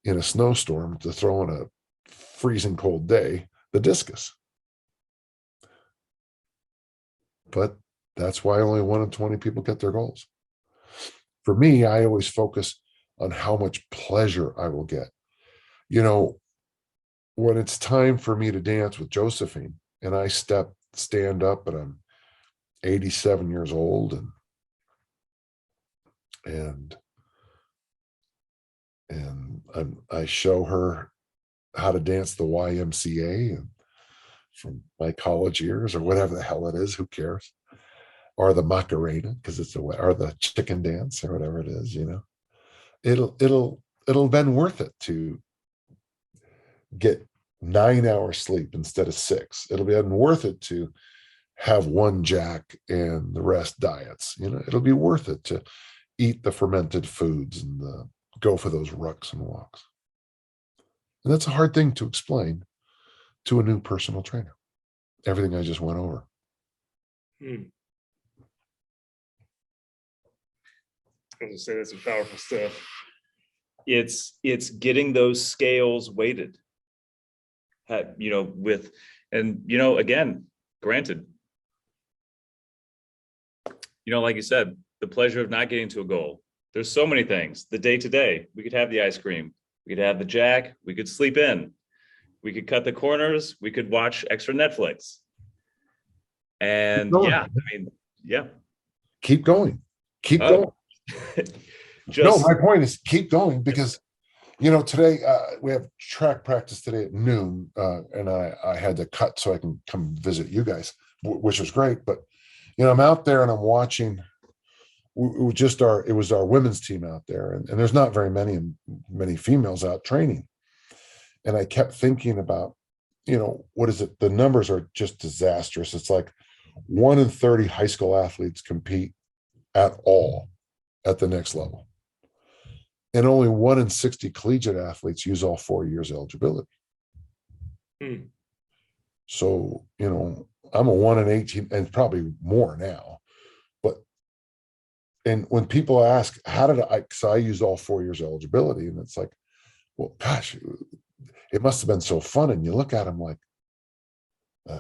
Speaker 2: in a snowstorm to throw in a freezing cold day, the discus. But that's why only 1 in 20 people get their goals. For me, I always focus on how much pleasure I will get. You know, when it's time for me to dance with Josephine and I stand up and I'm 87 years old and I show her how to dance the YMCA and from my college years or whatever the hell it is, who cares? Or the Macarena, because or the chicken dance or whatever it is, you know. It'll have been worth it to get 9 hours sleep instead of 6. It'll be worth it to have one Jack and the rest diets. You know, it'll be worth it to eat the fermented foods and go for those rucks and walks. And that's a hard thing to explain to a new personal trainer. Everything I just went over.
Speaker 3: I was gonna say that's some powerful stuff.
Speaker 1: It's getting those scales weighted. You know, again, granted, you know, like you said, the pleasure of not getting to a goal. There's so many things. The day to day, we could have the ice cream, we could have the Jack, we could sleep in, we could cut the corners, we could watch extra Netflix. And yeah, I mean, yeah.
Speaker 2: Keep going. Keep going. No, my point is keep going because, you know, today we have track practice today at noon, and I had to cut so I can come visit you guys, which was great. But, you know, I'm out there and I'm watching. It was our women's team out there, and there's not very many females out training. And I kept thinking about, you know, what is it? The numbers are just disastrous. It's like 1 in 30 high school athletes compete at all at the next level. And only 1 in 60 collegiate athletes use all 4 years eligibility. So, you know, I'm a 1 in 18 and probably more now. And when people ask, how did because I used all 4 years eligibility, and it's like, well, gosh, it must have been so fun. And you look at them like,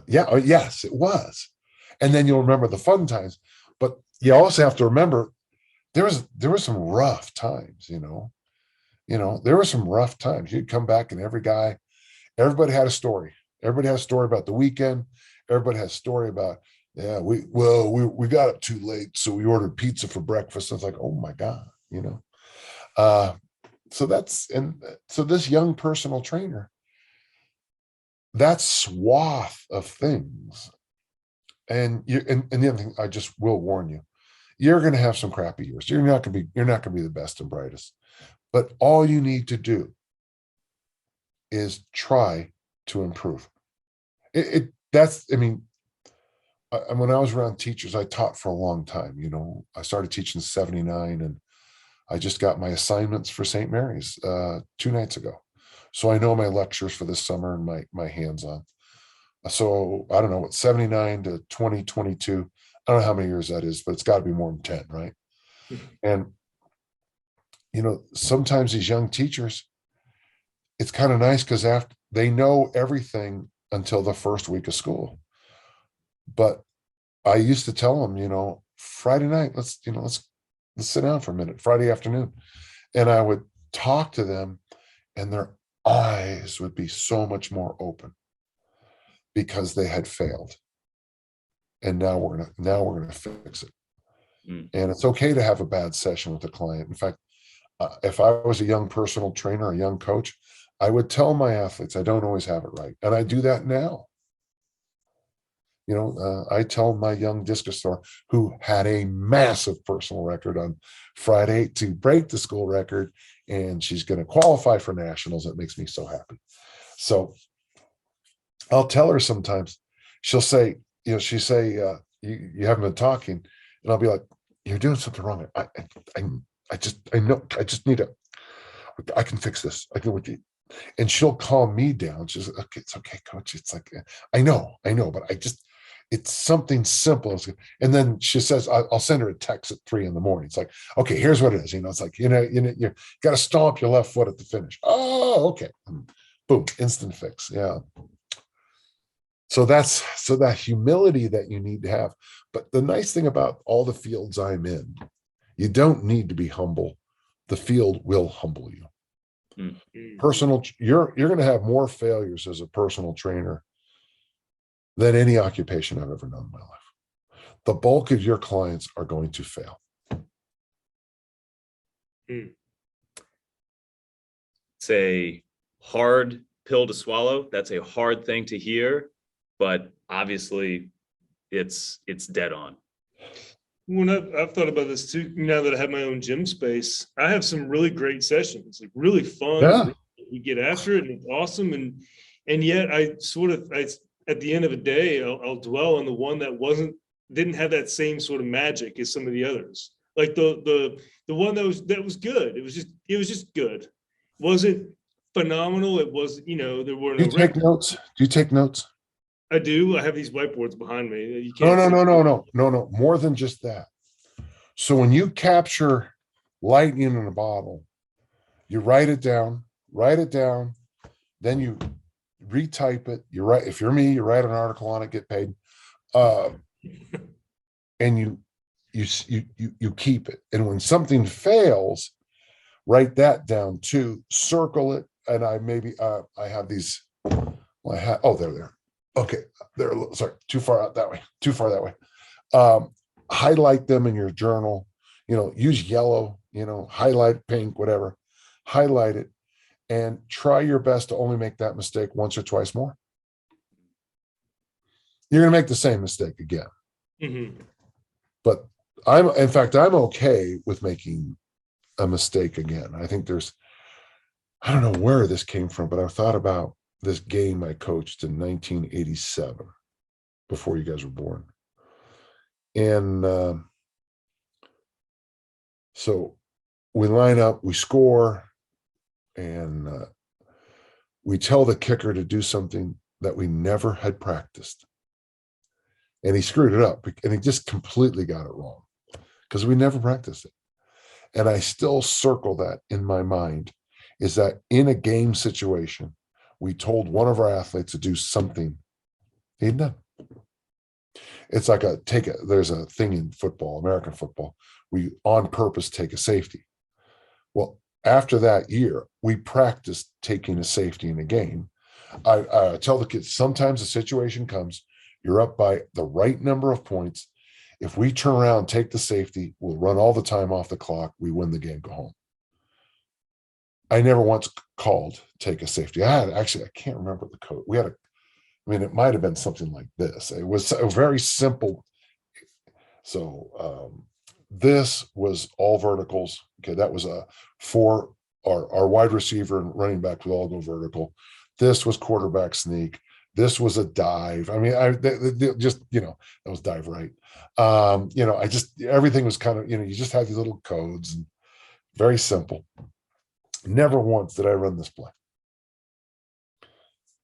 Speaker 2: yes, it was. And then you'll remember the fun times. But you also have to remember there were some rough times, you know, there were some rough times. You'd come back and everybody had a story. Everybody had a story about the weekend. Everybody had a story about, yeah, we got up too late, so we ordered pizza for breakfast. I was like, oh my God, you know. So this young personal trainer, that swath of things, and the other thing, I just will warn you, you're going to have some crappy years. You're not going to be the best and brightest, but all you need to do is try to improve. When I was around teachers, I taught for a long time. You know, I started teaching in '79, and I just got my assignments for St. Mary's 2 nights ago. So I know my lectures for this summer and my hands-on. So I don't know what 79 to 2022. I don't know how many years that is, but it's got to be more than 10, right? And you know, sometimes these young teachers, it's kind of nice because after they know everything until the first week of school. But I used to tell them, you know, Friday night, let's sit down for a minute, Friday afternoon. And I would talk to them and their eyes would be so much more open because they had failed. And now we're gonna fix it. And it's okay to have a bad session with a client. In fact, if I was a young personal trainer, a young coach, I would tell my athletes, I don't always have it right. And I do that now. I tell my young discus thrower who had a massive personal record on Friday to break the school record, and she's going to qualify for nationals. It makes me so happy. So I'll tell her sometimes, she'll say, you haven't been talking. And I'll be like, you're doing something wrong. I just need I can fix this. I can with you. And she'll calm me down. She's like, okay, it's okay, coach. It's like, I know, but it's something simple. And then she says, I'll send her a text at 3 a.m. It's like, okay, here's what it is. It's like, you got to stomp your left foot at the finish. Oh, okay. Boom, instant fix. Yeah. So that humility that you need to have. But the nice thing about all the fields I'm in, you don't need to be humble. The field will humble you. Personal, you're going to have more failures as a personal trainer than any occupation I've ever known in my life. The bulk of your clients are going to fail.
Speaker 1: It's a hard pill to swallow. That's a hard thing to hear, but obviously it's dead on.
Speaker 3: When I've thought about this too, now that I have my own gym space, I have some really great sessions, like really fun.
Speaker 2: Yeah.
Speaker 3: We get after it and it's awesome. And yet I at the end of the day, I'll dwell on the one that didn't have that same sort of magic as some of the others. Like the one that was good. It was just good. Wasn't phenomenal. It was, there were
Speaker 2: Do you take notes? Do you take notes?
Speaker 3: I do. I have these whiteboards behind me. You
Speaker 2: No.
Speaker 3: can't
Speaker 2: More than just that. So when you capture lightning in a bottle, you write it down, then you retype it. You write, if you're me, you write an article on it, get paid. And you keep it. And when something fails, write that down too, circle it. And I have these, they're there. Okay, they're sorry, too far that way. Highlight them in your journal, use yellow, highlight pink, whatever, highlight it, and try your best to only make that mistake once or twice more. You're going to make the same mistake again.
Speaker 3: Mm-hmm.
Speaker 2: But I'm okay with making a mistake again. I think I don't know where this came from, but I thought about this game I coached in 1987, before you guys were born. And so we line up, we score, and we tell the kicker to do something that we never had practiced. And he screwed it up, and he just completely got it wrong because we never practiced it. And I still circle that in my mind, is that in a game situation, we told one of our athletes to do something he'd done. It's like there's a thing in football, American football, we on purpose take a safety. Well, after that year, we practiced taking a safety in a game. I tell the kids, sometimes a situation comes, you're up by the right number of points. If we turn around, take the safety, we'll run all the time off the clock, we win the game, go home. I never once called take a safety. I can't remember the code. It might have been something like this. It was a very simple. So this was all verticals. Okay, that was for our wide receiver and running back would all go vertical. This was quarterback sneak. This was a dive. That was dive right. Everything was kind of, you just had these little codes and very simple. Never once did I run this play.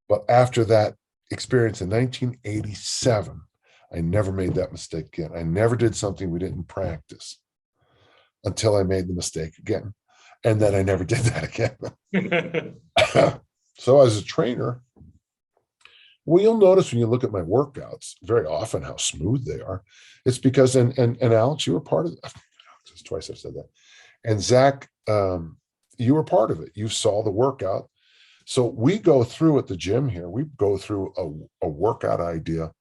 Speaker 2: But after that experience in 1987, I never made that mistake again. I never did something we didn't practice until I made the mistake again. And then I never did that again. So as a trainer, well, you'll notice when you look at my workouts very often how smooth they are. It's because, and Alex, you were part of it. It's twice I've said that. And Zack, you were part of it. You saw the workout. So we go through at the gym here, we go through a workout idea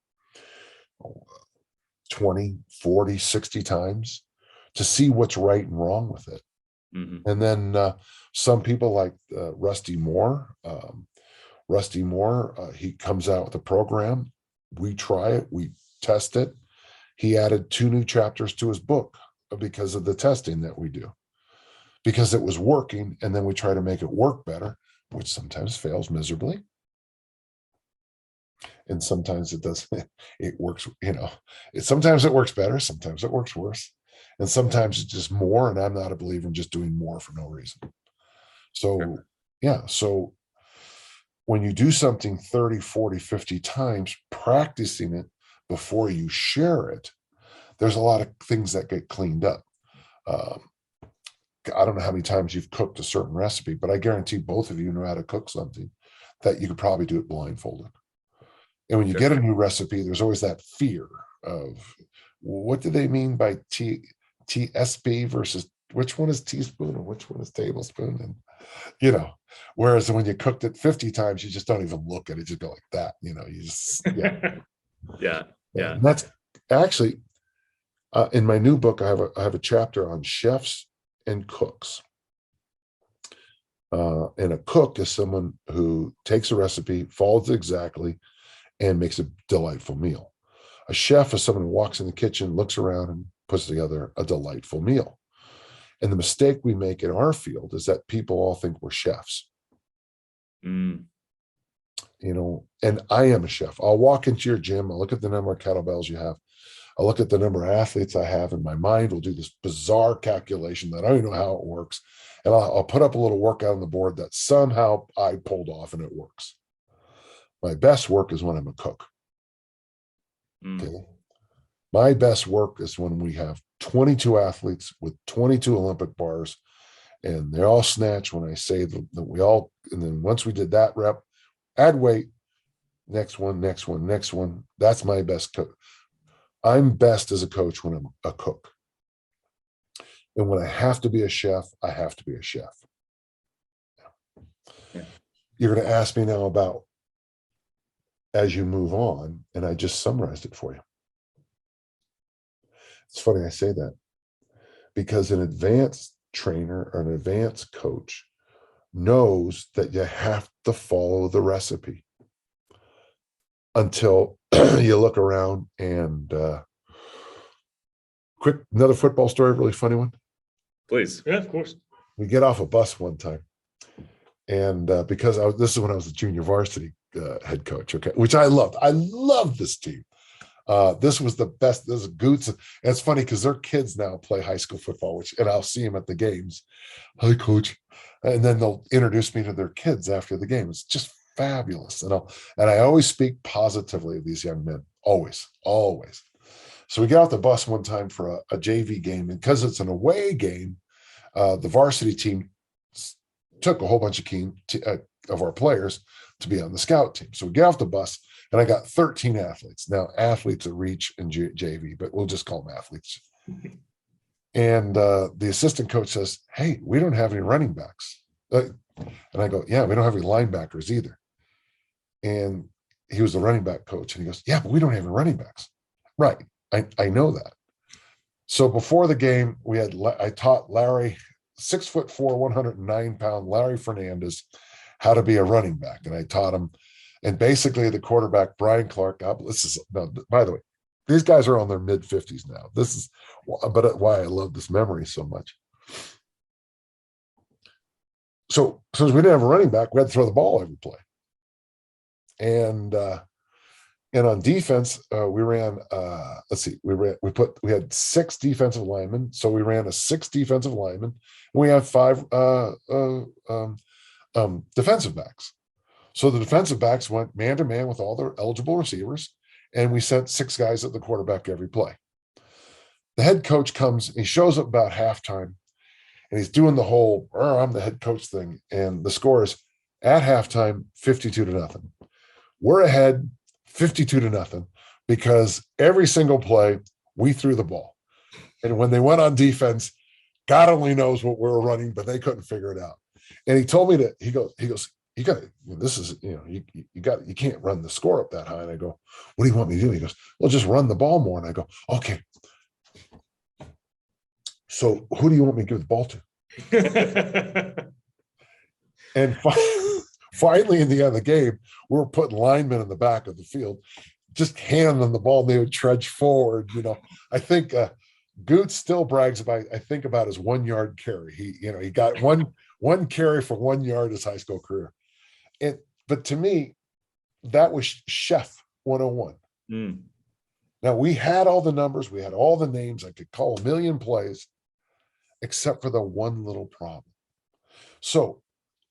Speaker 2: 20, 40, 60 times. to see what's right and wrong with it.
Speaker 1: Mm-hmm.
Speaker 2: And then some people like Rusty Moore. He comes out with a program. We try it. We test it. He added 2 new chapters to his book because of the testing that we do, because it was working. And then we try to make it work better, which sometimes fails miserably. And sometimes it does. It works, sometimes it works better. Sometimes it works worse. And sometimes it's just more. And I'm not a believer in just doing more for no reason. So, yeah. So when you do something 30, 40, 50 times, practicing it before you share it, there's a lot of things that get cleaned up. I don't know how many times you've cooked a certain recipe, but I guarantee both of you know how to cook something that you could probably do it blindfolded. And when you get a new recipe, there's always that fear of what do they mean by TSP versus which one is teaspoon and which one is tablespoon? And, whereas when you cooked it 50 times, you just don't even look at it. You just go like that, you just,
Speaker 1: Yeah.
Speaker 2: And that's actually, in my new book, I have a chapter on chefs and cooks. And a cook is someone who takes a recipe, follows it exactly, and makes a delightful meal. A chef is someone who walks in the kitchen, looks around, and puts together a delightful meal. And the mistake we make in our field is that people all think we're chefs.
Speaker 1: Mm.
Speaker 2: And I am a chef. I'll walk into your gym, I'll look at the number of kettlebells you have, I'll look at the number of athletes I have, and my mind will do this bizarre calculation that I don't even know how it works. And I'll put up a little workout on the board that somehow I pulled off and it works. My best work is when I'm a cook. Okay. My best work is when we have 22 athletes with 22 Olympic bars, and they all snatch when I say that we all, and then once we did that rep, add weight, next one. That's my best cook. I'm best as a coach when I'm a cook. And when I have to be a chef, I have to be a chef.
Speaker 1: Yeah.
Speaker 2: You're going to ask me now about as you move on, and I just summarized it for you. It's funny I say that because an advanced trainer or an advanced coach knows that you have to follow the recipe until you look around and quick, another football story, really funny one.
Speaker 1: Please.
Speaker 3: Yeah, of course.
Speaker 2: We get off a bus one time, and because this is when I was a junior varsity head coach, okay, which I loved. I loved this team. This was the best. This is Goots. And it's funny because their kids now play high school football, and I'll see them at the games. Hi, coach. And then they'll introduce me to their kids after the game. It's just fabulous. And I always speak positively of these young men. Always. So we get off the bus one time for a JV game, and because it's an away game, the varsity team took a whole bunch of our players to be on the scout team. So we get off the bus, and I got 13 athletes. Now, athletes are reach and JV, but we'll just call them athletes. And the assistant coach says, "Hey, we don't have any running backs." And I go, "Yeah, we don't have any linebackers either." And he was the running back coach, and he goes, "Yeah, but we don't have any running backs." Right. I know that. So before the game, I taught Larry, 6'4", 109-pound Larry Fernandez, how to be a running back. And I taught him, and basically the quarterback, Brian Clark, by the way, these guys are on their mid-50s now. This is why I love this memory so much. So since we didn't have a running back, we had to throw the ball every play. And on defense, we ran. We had 6 defensive linemen, so we ran a 6 defensive linemen, and we had 5 defensive backs. So the defensive backs went man to man with all their eligible receivers, and we sent 6 guys at the quarterback every play. The head coach comes, and he shows up about halftime, and he's doing the whole "I'm the head coach" thing, and the score is at halftime 52-0. We're ahead 52-0 because every single play we threw the ball. And when they went on defense, God only knows what we were running, but they couldn't figure it out. And he told me that he goes, you got to, this is, you can't run the score up that high. And I go, "What do you want me to do?" He goes, "Well, just run the ball more." And I go, "Okay." So who do you want me to give the ball to? And finally, in the end of the game, we were putting linemen in the back of the field, just hand them the ball, and they would trudge forward. I think Goots still brags about, I think, about his 1 yard carry. He got one carry for 1 yard his high school career. But to me, that was chef 101.
Speaker 1: Mm.
Speaker 2: Now, we had all the numbers, we had all the names, I could call a million plays, except for the one little problem. So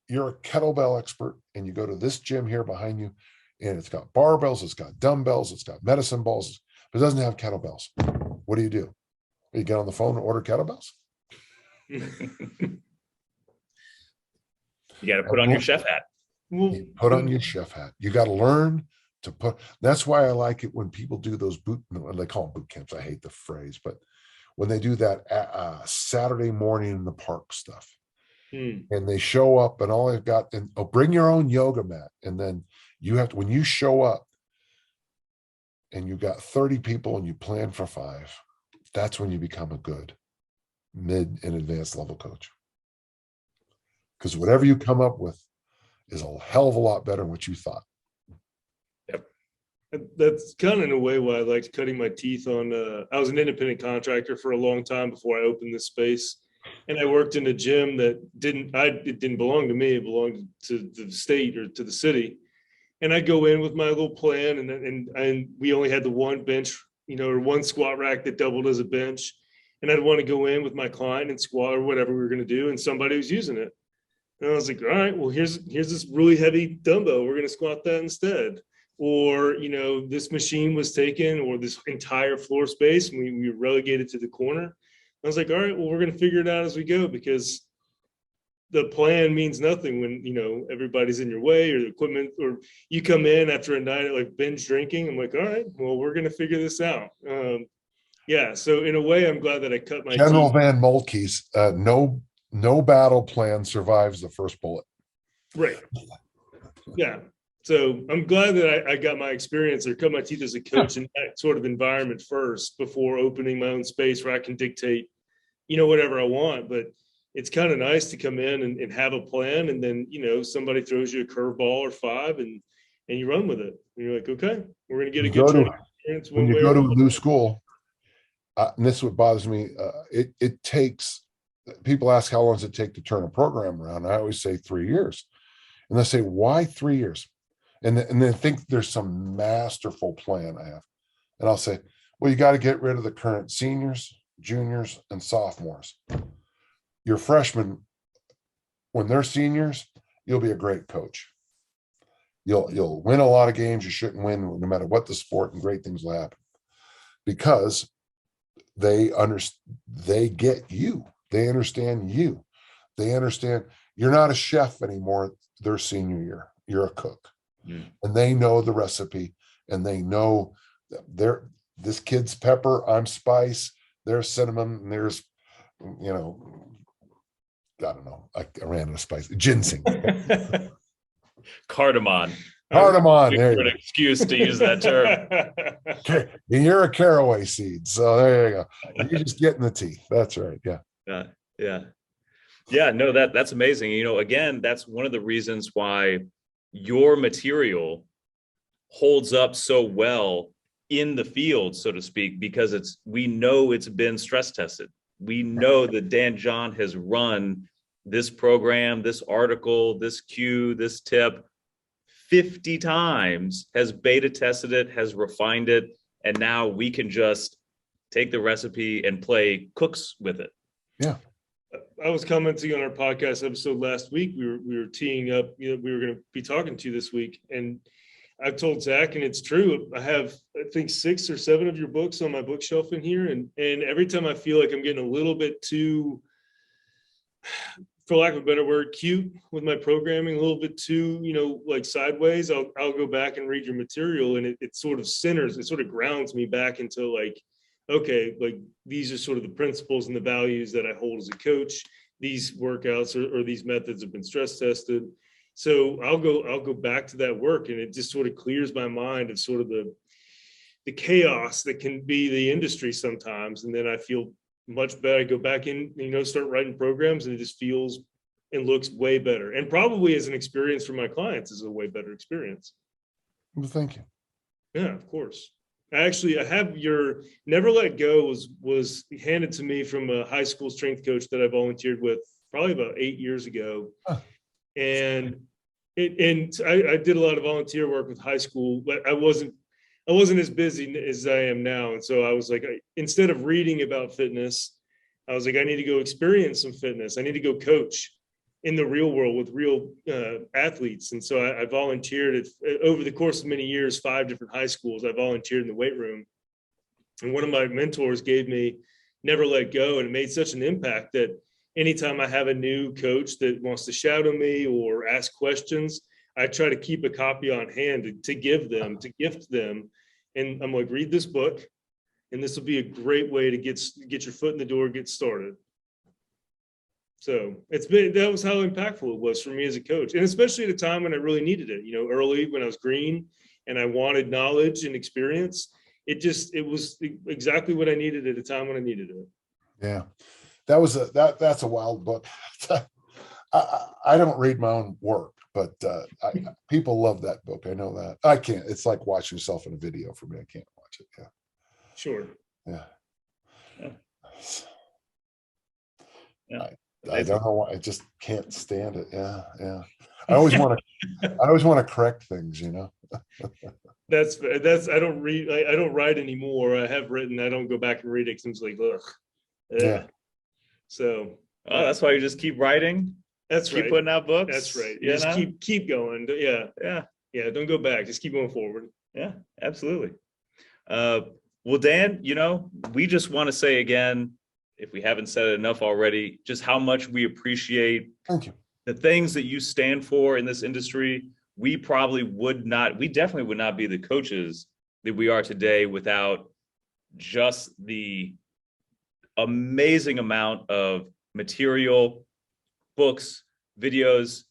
Speaker 2: you're a kettlebell expert and you go to this gym here behind you, and it's got barbells, it's got dumbbells, it's got medicine balls, but it doesn't have kettlebells. What do? You get on the phone and order kettlebells?
Speaker 1: You got to put on your chef hat.
Speaker 2: You put on your chef hat. You got to learn to put. That's why I like it when people do those they call them boot camps. I hate the phrase, but when they do that Saturday morning in the park stuff, and they show up and all they've got, and bring your own yoga mat, and then you have to, when you show up and you've got 30 people and you plan for 5, that's when you become a good mid and advanced level coach. Because whatever you come up with is a hell of a lot better than what you thought.
Speaker 3: Yep. That's kind of in a way why I liked cutting my teeth on, I was an independent contractor for a long time before I opened this space. And I worked in a gym that it didn't belong to me. It belonged to the state or to the city. And I'd go in with my little plan, and we only had the one bench, or one squat rack that doubled as a bench. And I'd want to go in with my client and squat or whatever we were going to do, and somebody was using it. And I was like, all right, well, here's this really heavy dumbbell. We're going to squat that instead. Or, this machine was taken, or this entire floor space, and we were relegated to the corner. I was like, all right, well, we're going to figure it out as we go, because the plan means nothing when, everybody's in your way, or the equipment, or you come in after a night of like binge drinking. I'm like, all right, well, we're going to figure this out. Yeah. So in a way, I'm glad that I cut my
Speaker 2: General
Speaker 3: teeth.
Speaker 2: Van Moltke's, no battle plan survives the first bullet.
Speaker 3: Right. Yeah. So I'm glad that I got my experience or cut my teeth as a coach in that sort of environment first before opening my own space where I can dictate, whatever I want. But it's kind of nice to come in and have a plan, and then, somebody throws you a curveball or 5 and you run with it. And you're like, okay, we're going to get a good training experience.
Speaker 2: When you go to a new school, and this is what bothers me, it takes, people ask how long does it take to turn a program around? I always say 3 years. And they say, why 3 years? And they think there's some masterful plan I have. And I'll say, well, you got to get rid of the current seniors, juniors, and sophomores. Your freshmen, when they're seniors, you'll be a great coach. You'll win a lot of games you shouldn't win, no matter what the sport, and great things will happen. Because they get you. They understand you. They understand you're not a chef anymore their senior year. You're a cook. And they know the recipe, and they know this kid's pepper, I'm spice, there's cinnamon, and there's, I don't know, I ran out of spice, ginseng.
Speaker 1: Cardamom.
Speaker 2: There you
Speaker 1: an
Speaker 2: go.
Speaker 1: Excuse to use that term.
Speaker 2: Okay. You're a caraway seed. So there you go. You're just getting the teeth. That's right. Yeah.
Speaker 1: Yeah. No, that's amazing. Again, that's one of the reasons why your material holds up so well in the field, so to speak, because we know it's been stress tested. We know that Dan John has run this program, this article, this cue, this tip 50 times, has beta tested it, has refined it, and now we can just take the recipe and play cooks with it.
Speaker 2: Yeah.
Speaker 3: I was commenting on our podcast episode last week. We were teeing up, we were going to be talking to you this week. And I've told Zack, and it's true, I have, I think, 6 or 7 of your books on my bookshelf in here. And every time I feel like I'm getting a little bit too, for lack of a better word, cute with my programming, a little bit too, like sideways, I'll go back and read your material, and it sort of centers, it sort of grounds me back into like, okay, like these are sort of the principles and the values that I hold as a coach. These workouts or these methods have been stress tested. So I'll go back to that work, and it just sort of clears my mind of sort of the chaos that can be the industry sometimes. And then I feel much better. I go back in, start writing programs, and it just feels and looks way better. And probably as an experience for my clients is a way better experience.
Speaker 2: Well, thank you.
Speaker 3: Yeah, of course. I have your Never Let Go was handed to me from a high school strength coach that I volunteered with probably about 8 years ago.
Speaker 2: Huh.
Speaker 3: And I did a lot of volunteer work with high school, but I wasn't as busy as I am now. And so I was like, instead of reading about fitness, I was like, I need to go experience some fitness. I need to go coach in the real world with real athletes. And so I volunteered over the course of many years, 5 different high schools. I volunteered in the weight room. And one of my mentors gave me Never Let Go. And it made such an impact that anytime I have a new coach that wants to shadow me or ask questions, I try to keep a copy on hand to gift them. And I'm like, read this book, and this will be a great way to get your foot in the door, get started. So that was how impactful it was for me as a coach. And especially at a time when I really needed it, early when I was green and I wanted knowledge and experience, it was exactly what I needed at a time when I needed it.
Speaker 2: Yeah. That's a wild book. I don't read my own work, but people love that book. I know that. I can't. It's like watching yourself in a video for me. I can't watch it. Yeah.
Speaker 3: Sure.
Speaker 2: Yeah.
Speaker 1: Yeah.
Speaker 2: I don't know why. I just can't stand it. Yeah. Yeah. I always want to correct things,
Speaker 3: That's I don't read. I don't write anymore. I have written. I don't go back and read it because I'm just like, ugh.
Speaker 2: Yeah.
Speaker 3: So
Speaker 1: that's why you just keep writing.
Speaker 3: That's
Speaker 1: keep
Speaker 3: right.
Speaker 1: putting out books.
Speaker 3: That's right. Just keep going. Yeah. Don't go back. Just keep going forward.
Speaker 1: Yeah, absolutely. Well, Dan, we just want to say again, if we haven't said it enough already, just how much we appreciate
Speaker 2: Thank you.
Speaker 1: The things that you stand for in this industry. We definitely would not be the coaches that we are today without just the amazing amount of material, books, videos,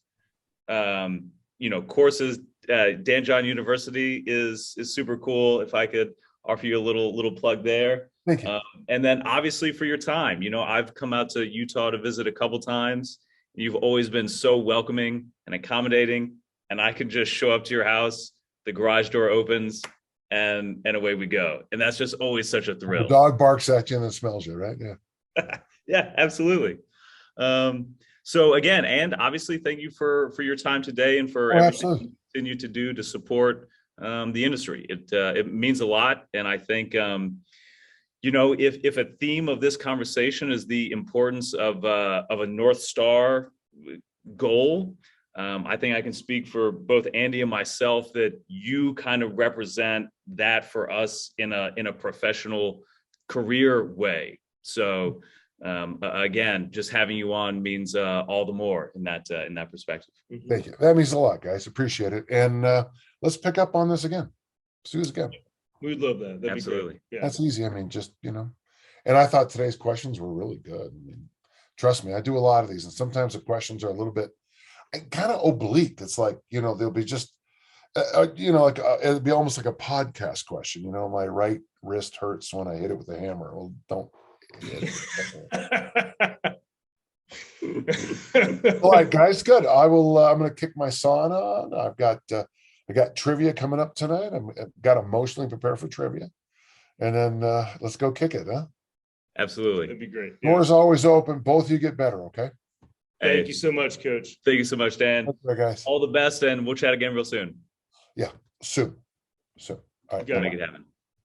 Speaker 1: courses. Dan John University is super cool. If I could offer you a little plug there.
Speaker 2: Thank you.
Speaker 1: And then obviously for your time, I've come out to Utah to visit a couple times. You've always been so welcoming and accommodating, and I could just show up to your house, the garage door opens, and away we go. And that's just always such a thrill.
Speaker 2: The dog barks at you and then smells you, right? Yeah.
Speaker 1: Yeah, absolutely. So again, and obviously thank you for your time today and for everything you continue to do to support the industry. It means a lot. And I think, if a theme of this conversation is the importance of a North Star goal, I think I can speak for both Andy and myself that you kind of represent that for us in a professional career way. So again, just having you on means all the more in that perspective.
Speaker 2: Thank you. That means a lot, guys. Appreciate it. And let's pick up on this again. Let's do this again.
Speaker 3: We'd love that. That'd
Speaker 1: Absolutely.
Speaker 3: Be great. Yeah.
Speaker 2: That's easy. I mean, just, and I thought today's questions were really good. I mean, trust me, I do a lot of these, and sometimes the questions are a little bit kind of oblique. It's like, they'll be just, it'd be almost like a podcast question. My right wrist hurts when I hit it with a hammer. Well, don't hit it. All right, guys, good. I'm going to kick my sauna on. I got trivia coming up tonight. I've got to emotionally prepare for trivia, and then let's go kick it, huh?
Speaker 1: Absolutely.
Speaker 3: That'd be great.
Speaker 2: Doors always open. Both of you get better, okay?
Speaker 3: Thank you so much, Coach.
Speaker 1: Thank you so much, Dan.
Speaker 2: Okay, guys.
Speaker 1: All the best, and we'll chat again real soon.
Speaker 2: Yeah, soon. All right.
Speaker 1: Make it happen.